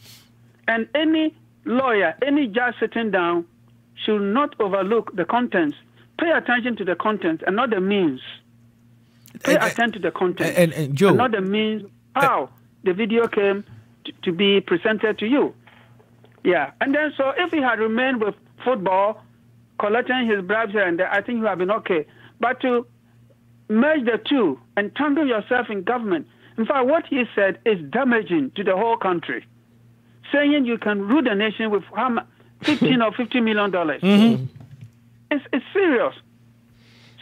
And any lawyer, any judge sitting down should not overlook the contents. Pay attention to the contents and not the means. Pay attention to the contents and Joe, and not the means how the video came to be presented to you. Yeah. And then so if he had remained with football, collecting his bribes here and there, I think he would have been okay. But to merge the two and tangle yourself in government, in fact, what he said is damaging to the whole country. Saying you can rule the nation with $15 or $50 million. It's serious.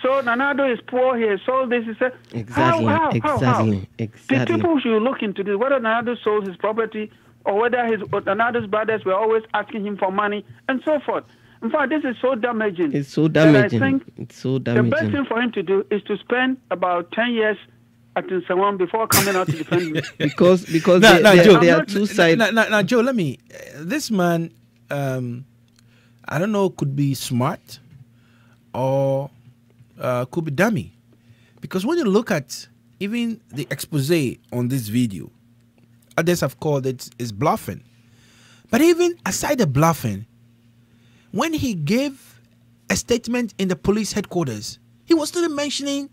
So Nanado is poor, he has sold this. He said, how? The people should look into this, whether Nanado sold his property or whether Nanado's brothers were always asking him for money and so forth. In fact, this is so damaging. It's so damaging. I think it's so damaging. The best thing for him to do is to spend about 10 years at someone before coming out to defend him. because Joe, there are two sides. Now, Joe, let me. This man, I don't know, could be smart or could be dummy. Because when you look at even the expose on this video, others have called it is bluffing. But even aside the bluffing, when he gave a statement in the police headquarters, he was still mentioning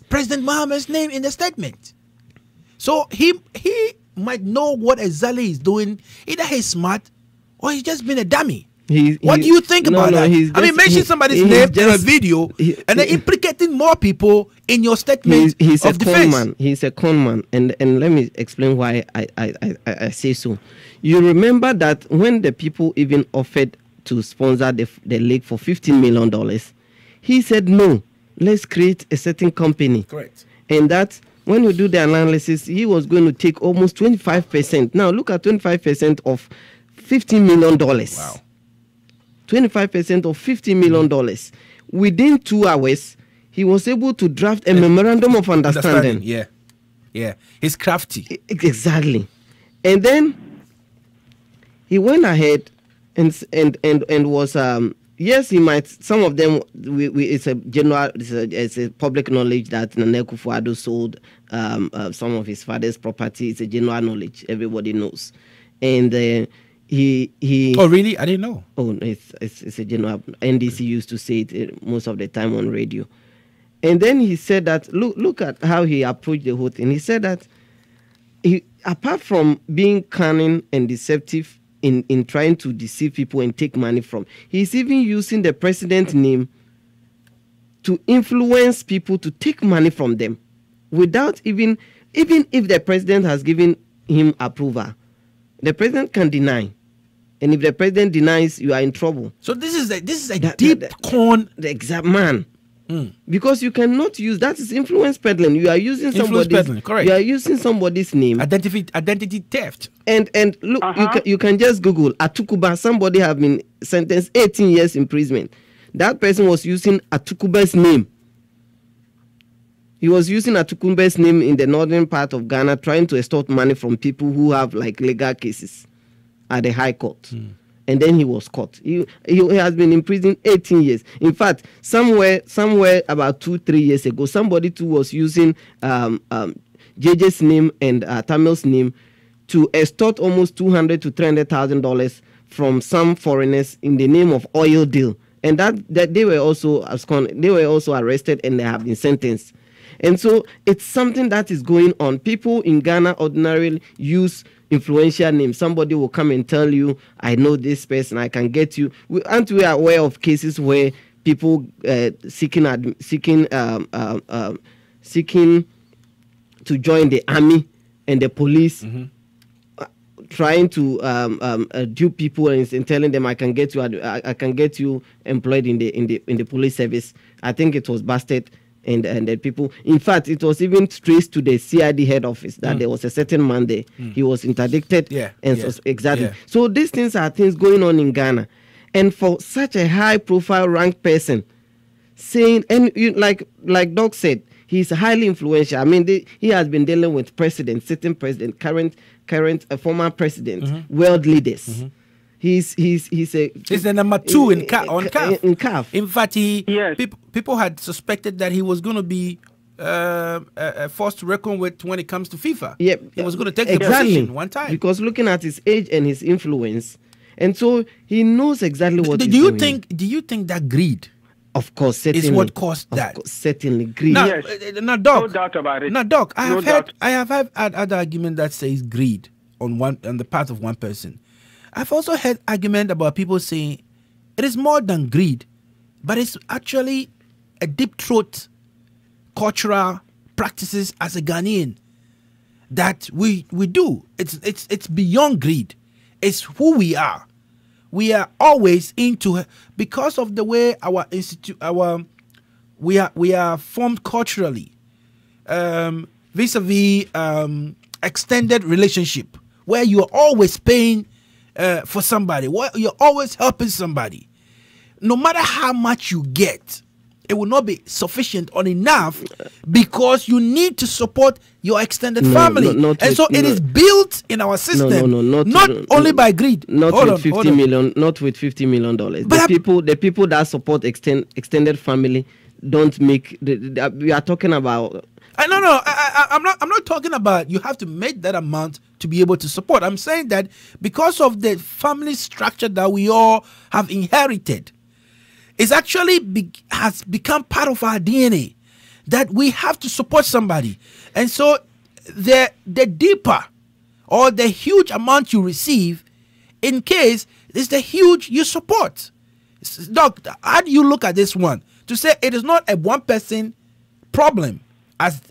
President Mohammed's name in the statement. So he might know what exactly he's doing. Either he's smart or he's just been a dummy. What do you think about that? Mention somebody's name in a video and then implicating more people in your statement he's of defense. He's a con man. And let me explain why I say so. You remember that when the people even offered to sponsor the league for $15 million, he said, no, let's create a certain company. Correct. And that when you do the analysis, he was going to take almost 25%. Now, look at 25% of $15 million. Wow. 25% of $50 million. Within 2 hours, he was able to draft a memorandum of understanding. Yeah. He's crafty. Exactly. And then he went ahead and was yes, he might. Some of them, it's a general, it's a public knowledge that Nana Akufo-Addo sold some of his father's property. It's a general knowledge. Everybody knows. And he. Oh, really? I didn't know. Oh, it's a general. NDC used to say it most of the time on radio. And then he said that look at how he approached the whole thing. He said that apart from being cunning and deceptive in trying to deceive people and take money from, he's even using the president's name to influence people to take money from them without even if the president has given him approval, the president can deny. And if the president denies, you are in trouble. So this is a deep con. The exact man. Because you cannot use that is influence peddling. You are using somebody's name. Identity theft. And look, you can just Google Atukuba. Somebody have been sentenced 18 years imprisonment. That person was using Atukuba's name. He was using Atukuba's name in the northern part of Ghana, trying to extort money from people who have like legal cases at the High Court. And then he was caught. He has been in prison 18 years. In fact, somewhere about 2-3 years ago, somebody too was using JJ's name and Tamil's name to extort almost $200,000 to $300,000 from some foreigners in the name of oil deal. and that they were also arrested and they have been sentenced. And so it's something that is going on. People in Ghana ordinarily use influential names. Somebody will come and tell you, I know this person, I can get you. Aren't we aware of cases where people seeking to join the army and the police, trying to dupe people and telling them I can get you employed in the police service? I think it was busted. And the people, in fact, it was even traced to the CID head office that there was a certain man there. He was interdicted. Exactly. Yeah. So these things are things going on in Ghana. And for such a high-profile ranked person saying, and like Doc said, he's highly influential. I mean, he has been dealing with sitting president, current former president, world leaders. He's the number 2 in CAF. In fact, people had suspected that he was going to be forced to reckon with when it comes to FIFA. Yeah, he was going to take the position one time. Because looking at his age and his influence, and so he knows exactly what. Do you think that greed? Of course, certainly is what caused that. Course, certainly, greed. Now, yes. No doubt about it. Now, Doc, I have had other argument that says greed on the part of one person. I've also heard argument about people saying it is more than greed, but it's actually a deep throat cultural practices as a Ghanaian that we do. It's beyond greed. It's who we are. We are always into, because of the way we are formed culturally, vis-a-vis extended relationship, where you are always paying for somebody, you're always helping somebody. No matter how much you get, it will not be sufficient or enough, because you need to support your extended family. It is built in our system, not only by greed. Not with $50 million. The people that support extended family don't make. We are talking about. I'm not talking about you have to make that amount to be able to support. I'm saying that because of the family structure that we all have inherited, it's actually has become part of our DNA that we have to support somebody. And so the deeper or the huge amount you receive, in case is the huge you support. Doc, how do you look at this one? To say it is not a one person problem, as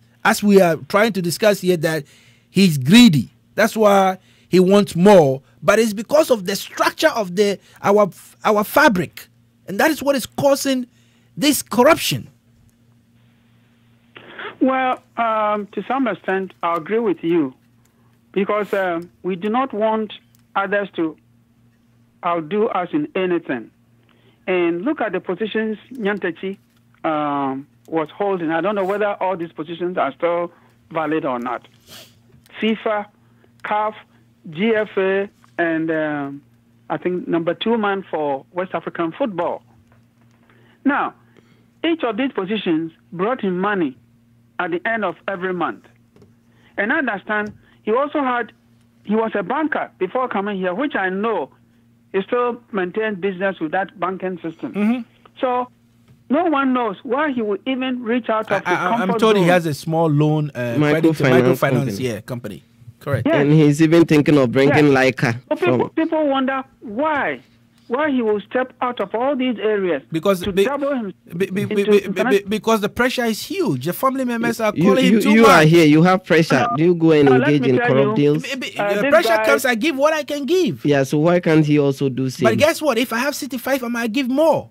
we are trying to discuss here, that he's greedy. That's why he wants more. But it's because of the structure of our fabric. And that is what is causing this corruption. Well, to some extent, I agree with you. Because we do not want others to outdo us in anything. And look at the positions Nyantechi was holding. I don't know whether all these positions are still valid or not. FIFA, CAF, GFA, and I think number 2 man for West African football. Now, each of these positions brought him money at the end of every month. And I understand he was a banker before coming here, which I know he still maintains business with that banking system. So no one knows why he would even reach out of his comfort I'm told zone. he has a small loan microfinance company. Correct. Yes. And he's even thinking of bringing Leica. So people wonder why he will step out of all these areas because double him because the pressure is huge. The family members are calling him too much. You are here. You have pressure. Do you go and engage in corrupt deals? The pressure comes. I give what I can give. Yeah. So why can't he also do same? But guess what? If I have 65, I might give more.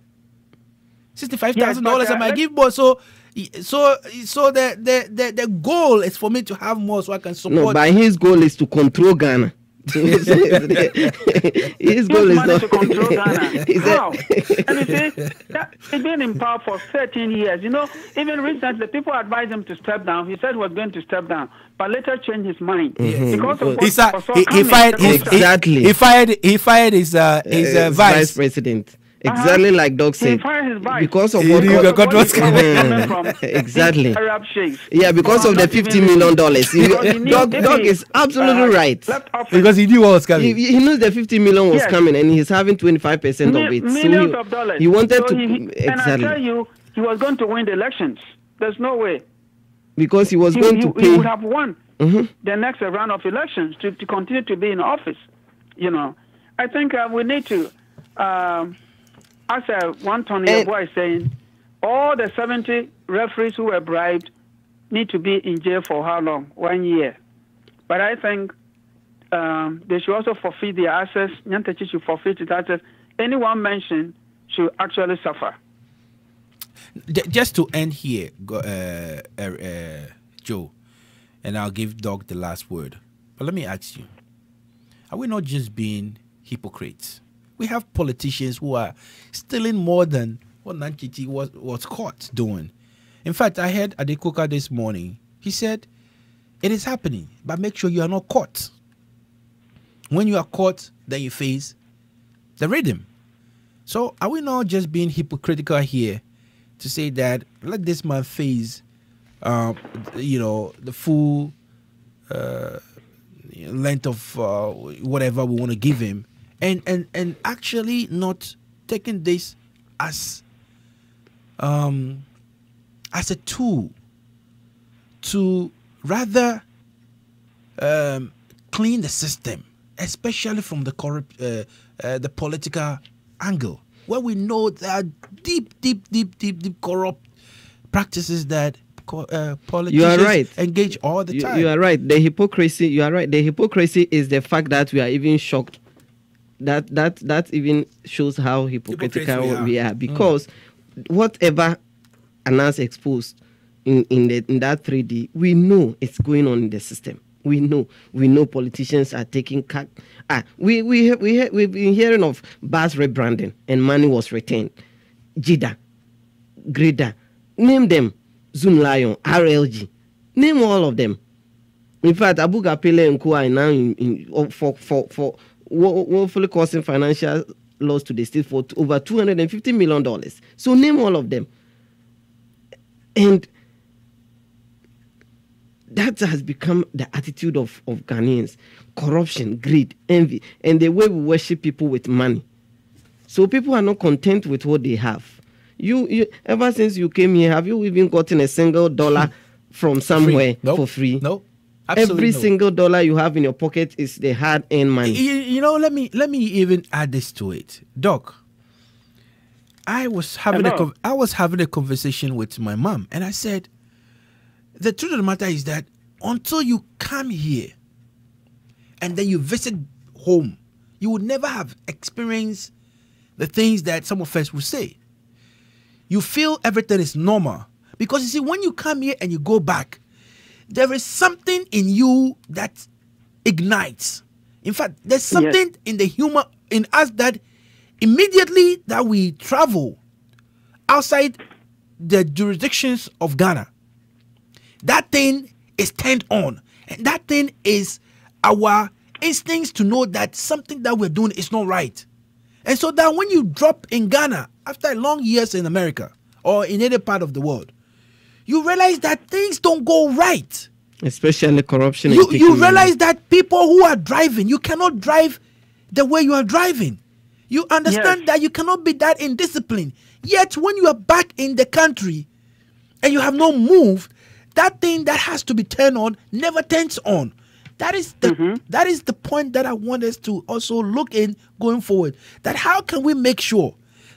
$65,000, I might give more. So the goal is for me to have more so I can support. No, but his goal is to control Ghana. His goal is not to control Ghana. How? And you see, he's been in power for 13 years. You know, even recently, people advised him to step down. He said he was going to step down, but later changed his mind because of he fired his vice president. Exactly like Doc said. Because of what exactly. Yeah, because of the $50 million. Doc is absolutely right. Because he knew what was coming. He knows the 50 million was coming, and he's having 25% of it. Millions of dollars. He wanted to exactly. And I tell you, he was going to win the elections. There's no way. Because he was going to pay. He would have won the next round of elections to continue to be in office. You know, I think we need to. As one Tony boy is saying, all the 70 referees who were bribed need to be in jail for how long? 1 year. But I think they should also forfeit their assets. Nyantechi should forfeit his assets. Anyone mentioned should actually suffer. Just to end here, Joe, and I'll give Doc the last word. But let me ask you, are we not just being hypocrites? We have politicians who are stealing more than what Nanchiti was caught doing. In fact, I heard Adekoka this morning. He said, it is happening, but make sure you are not caught. When you are caught, then you face the rhythm. So are we not just being hypocritical here to say that let this man face, the full length of whatever we want to give him, and actually not taking this as a tool to rather clean the system, especially from the political angle, where we know there are deep corrupt practices that politicians engage all the time. You are right. The hypocrisy. You are right. The hypocrisy is the fact that we are even shocked. That even shows how hypocritical we are, because whatever Anas exposed in that 3D, we know it's going on in the system. We know politicians are taking cut. We've been hearing of bus rebranding and money was retained. Jida, Greda, name them. Zoom Lion, RLG, name all of them. In fact, Abu Gapele and Kua are now for woefully causing financial loss to the state for over $250 million. So name all of them. And that has become the attitude of Ghanaians. Corruption, greed, envy, and the way we worship people with money. So people are not content with what they have. You ever since you came here, have you even gotten a single dollar from somewhere for free? No. Every single dollar you have in your pocket is the hard-earned money. You know, let me even add this to it, Doc. I was having a conversation with my mom, and I said, the truth of the matter is that until you come here and then you visit home, you would never have experienced the things that some of us will say. You feel everything is normal because you see, when you come here and you go back, there is something in you that ignites. In fact, there's something in the humor in us that immediately that we travel outside the jurisdictions of Ghana, that thing is turned on, and that thing is our instincts to know that something that we're doing is not right. And so that when you drop in Ghana after long years in America or in any part of the world, you realize that things don't go right. Especially corruption. You realize that people who are driving, you cannot drive the way you are driving. You understand that you cannot be that indisciplined. Yet when you are back in the country and you have not moved, that thing that has to be turned on never turns on. That is the point that I want us to also look in going forward. That how can we make sure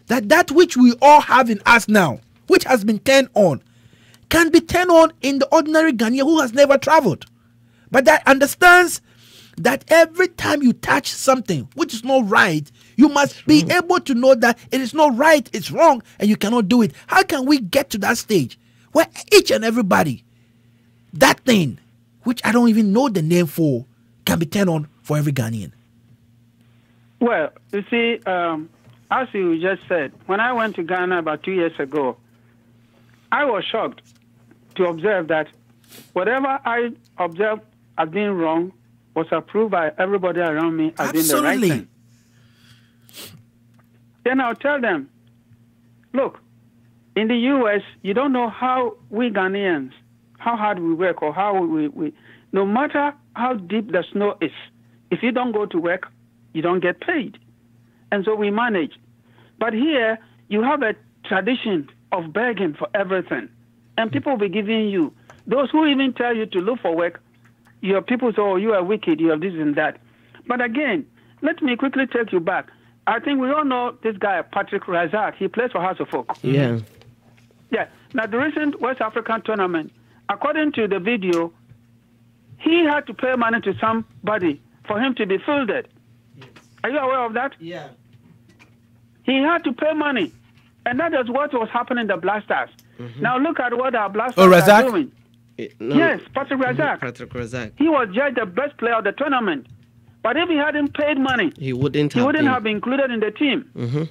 that that which we all have in us now, which has been turned on, can be turned on in the ordinary Ghanaian who has never traveled, but that understands that every time you touch something which is not right, you must be able to know that it is not right, it's wrong, and you cannot do it. How can we get to that stage where each and everybody, that thing, which I don't even know the name for, can be turned on for every Ghanaian? Well, you see, as you just said, when I went to Ghana about 2 years ago, I was shocked to observe that whatever I observed as being wrong was approved by everybody around me as being the right thing. then I'll tell them, look, in the U.S., you don't know how we Ghanaians, how hard we work or how we no matter how deep the snow is, if you don't go to work, you don't get paid. And so we manage. But here, you have a tradition of begging for everything. And people will be giving you. Those who even tell you to look for work, your people say, oh, you are wicked, you have this and that. But again, let me quickly take you back. I think we all know this guy, Politicl Tlak. He plays for House of Folk. Yeah. Yeah. Now, the recent West African tournament, according to the video, he had to pay money to somebody for him to be fielded. Yes. Are you aware of that? Yeah. He had to pay money. And that is what was happening in the Blasters. Mm-hmm. Now look at what our Blasters are doing. No. Yes, Politicl Tlak. Politicl Tlak. He was judged the best player of the tournament. But if he hadn't paid money, he wouldn't have been included in the team. Mm-hmm.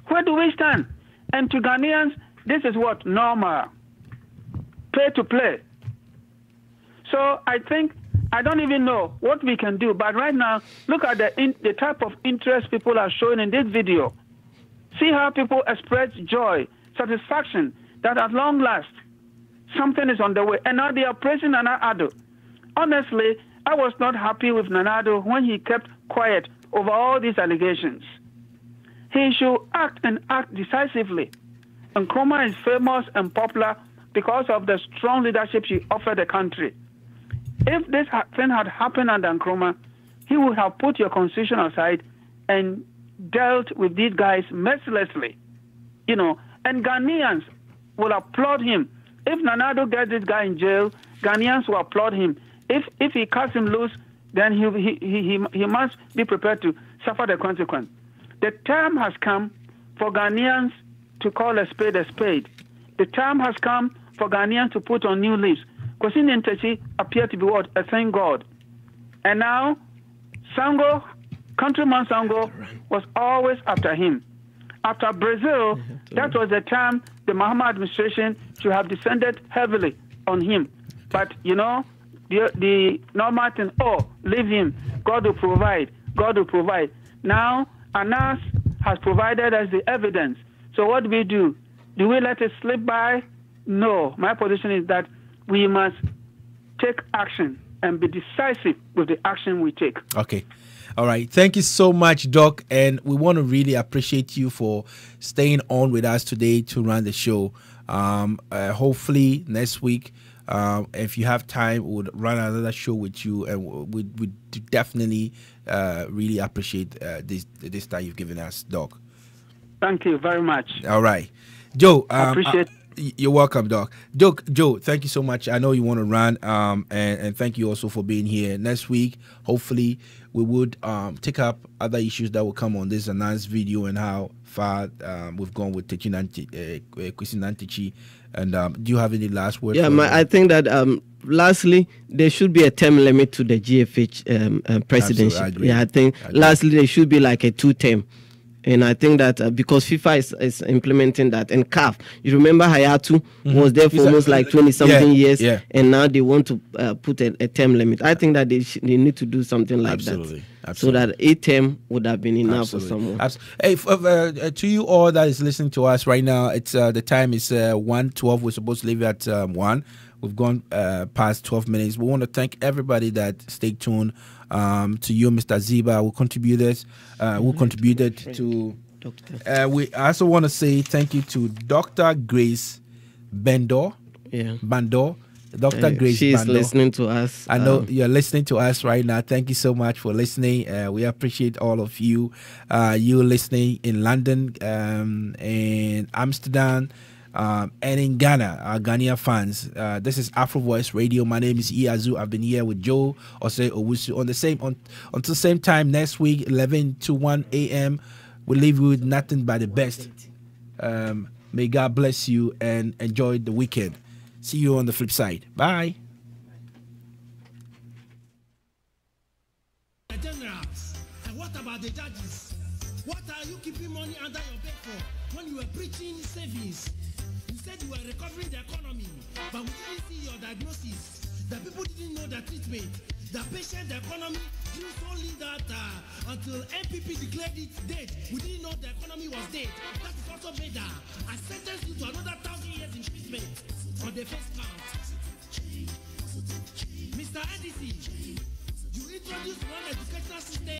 Where do we stand? And to Ghanaians, this is what? Normal. Pay to play. So I think, I don't even know what we can do. But right now, look at the type of interest people are showing in this video. See how people express joy, satisfaction, that at long last, something is on the way. And now they are praising Nana Addo. Honestly, I was not happy with Nana Addo when he kept quiet over all these allegations. He should act and act decisively. And Nkrumah is famous and popular because of the strong leadership she offered the country. If this thing had happened under Nkrumah, he would have put your constitution aside and dealt with these guys mercilessly. You know, and Ghanaians will applaud him. If Nana Addo gets this guy in jail, Ghanaians will applaud him. If he cuts him loose, then he must be prepared to suffer the consequence. The time has come for Ghanaians to call a spade a spade. The time has come for Ghanaians to put on new leaves. Kwesi Ntechi appeared to be what? A thank God. And now, Sango, countryman Sango, was always after him. After Brazil, that was the time the Mahama administration should have descended heavily on him. But, you know, the normal thing, leave him. God will provide. God will provide. Now, Anas has provided us the evidence. So what do we do? Do we let it slip by? No. My position is that we must take action and be decisive with the action we take. Okay. All right. Thank you so much, Doc. And we want to really appreciate you for staying on with us today to run the show. Hopefully next week, if you have time, we'll run another show with you, and we definitely really appreciate this time you've given us, Doc. Thank you very much. All right. Joe, appreciate you're welcome, Doc. Joe, thank you so much. I know you want to run, and thank you also for being here. Next week, hopefully, we would take up other issues that will come on this announced video and how far we've gone with Kwesi Ntechi. And do you have any last words? Yeah, I think that lastly, there should be a term limit to the GFH presidency. I think lastly, there should be like a 2-term. And I think that because FIFA is implementing that, and CAF, you remember Hayatu was there for almost like 20-something years, and now they want to put a term limit. I think that they need to do something like that, so that a term would have been enough for someone. Hey, to you all that is listening to us right now, it's the time is 1:12. We're supposed to leave at 1. We've gone past 12 minutes. We want to thank everybody that stayed tuned. To you, Mr. Ziba, who contributed to. We also want to say thank you to Dr. Grace Bandor. Dr. Grace she's Bandor. Listening to us. I know you're listening to us right now. Thank you so much for listening. We appreciate all of you. You listening in London, in Amsterdam, and in Ghana, our Ghanaian fans. This is Afro Voice Radio. My name is Iazu. I've been here with Joe Osei Owusu until same time next week, 11 to 1 a.m. We leave you with nothing but the best. May God bless you and enjoy the weekend. See you on the flip side. Bye. The generals, and what about the judges? What are you keeping money under your bed for when you were preaching savings? You said you were recovering the economy, but we didn't see your diagnosis. The people didn't know the treatment. The patient, the economy, didn't only that until NPP declared its dead. We didn't know the economy was dead. That is also better. I sentenced you to another 1,000 years imprisonment on the first count. Mr. NDC, you introduced one educational system.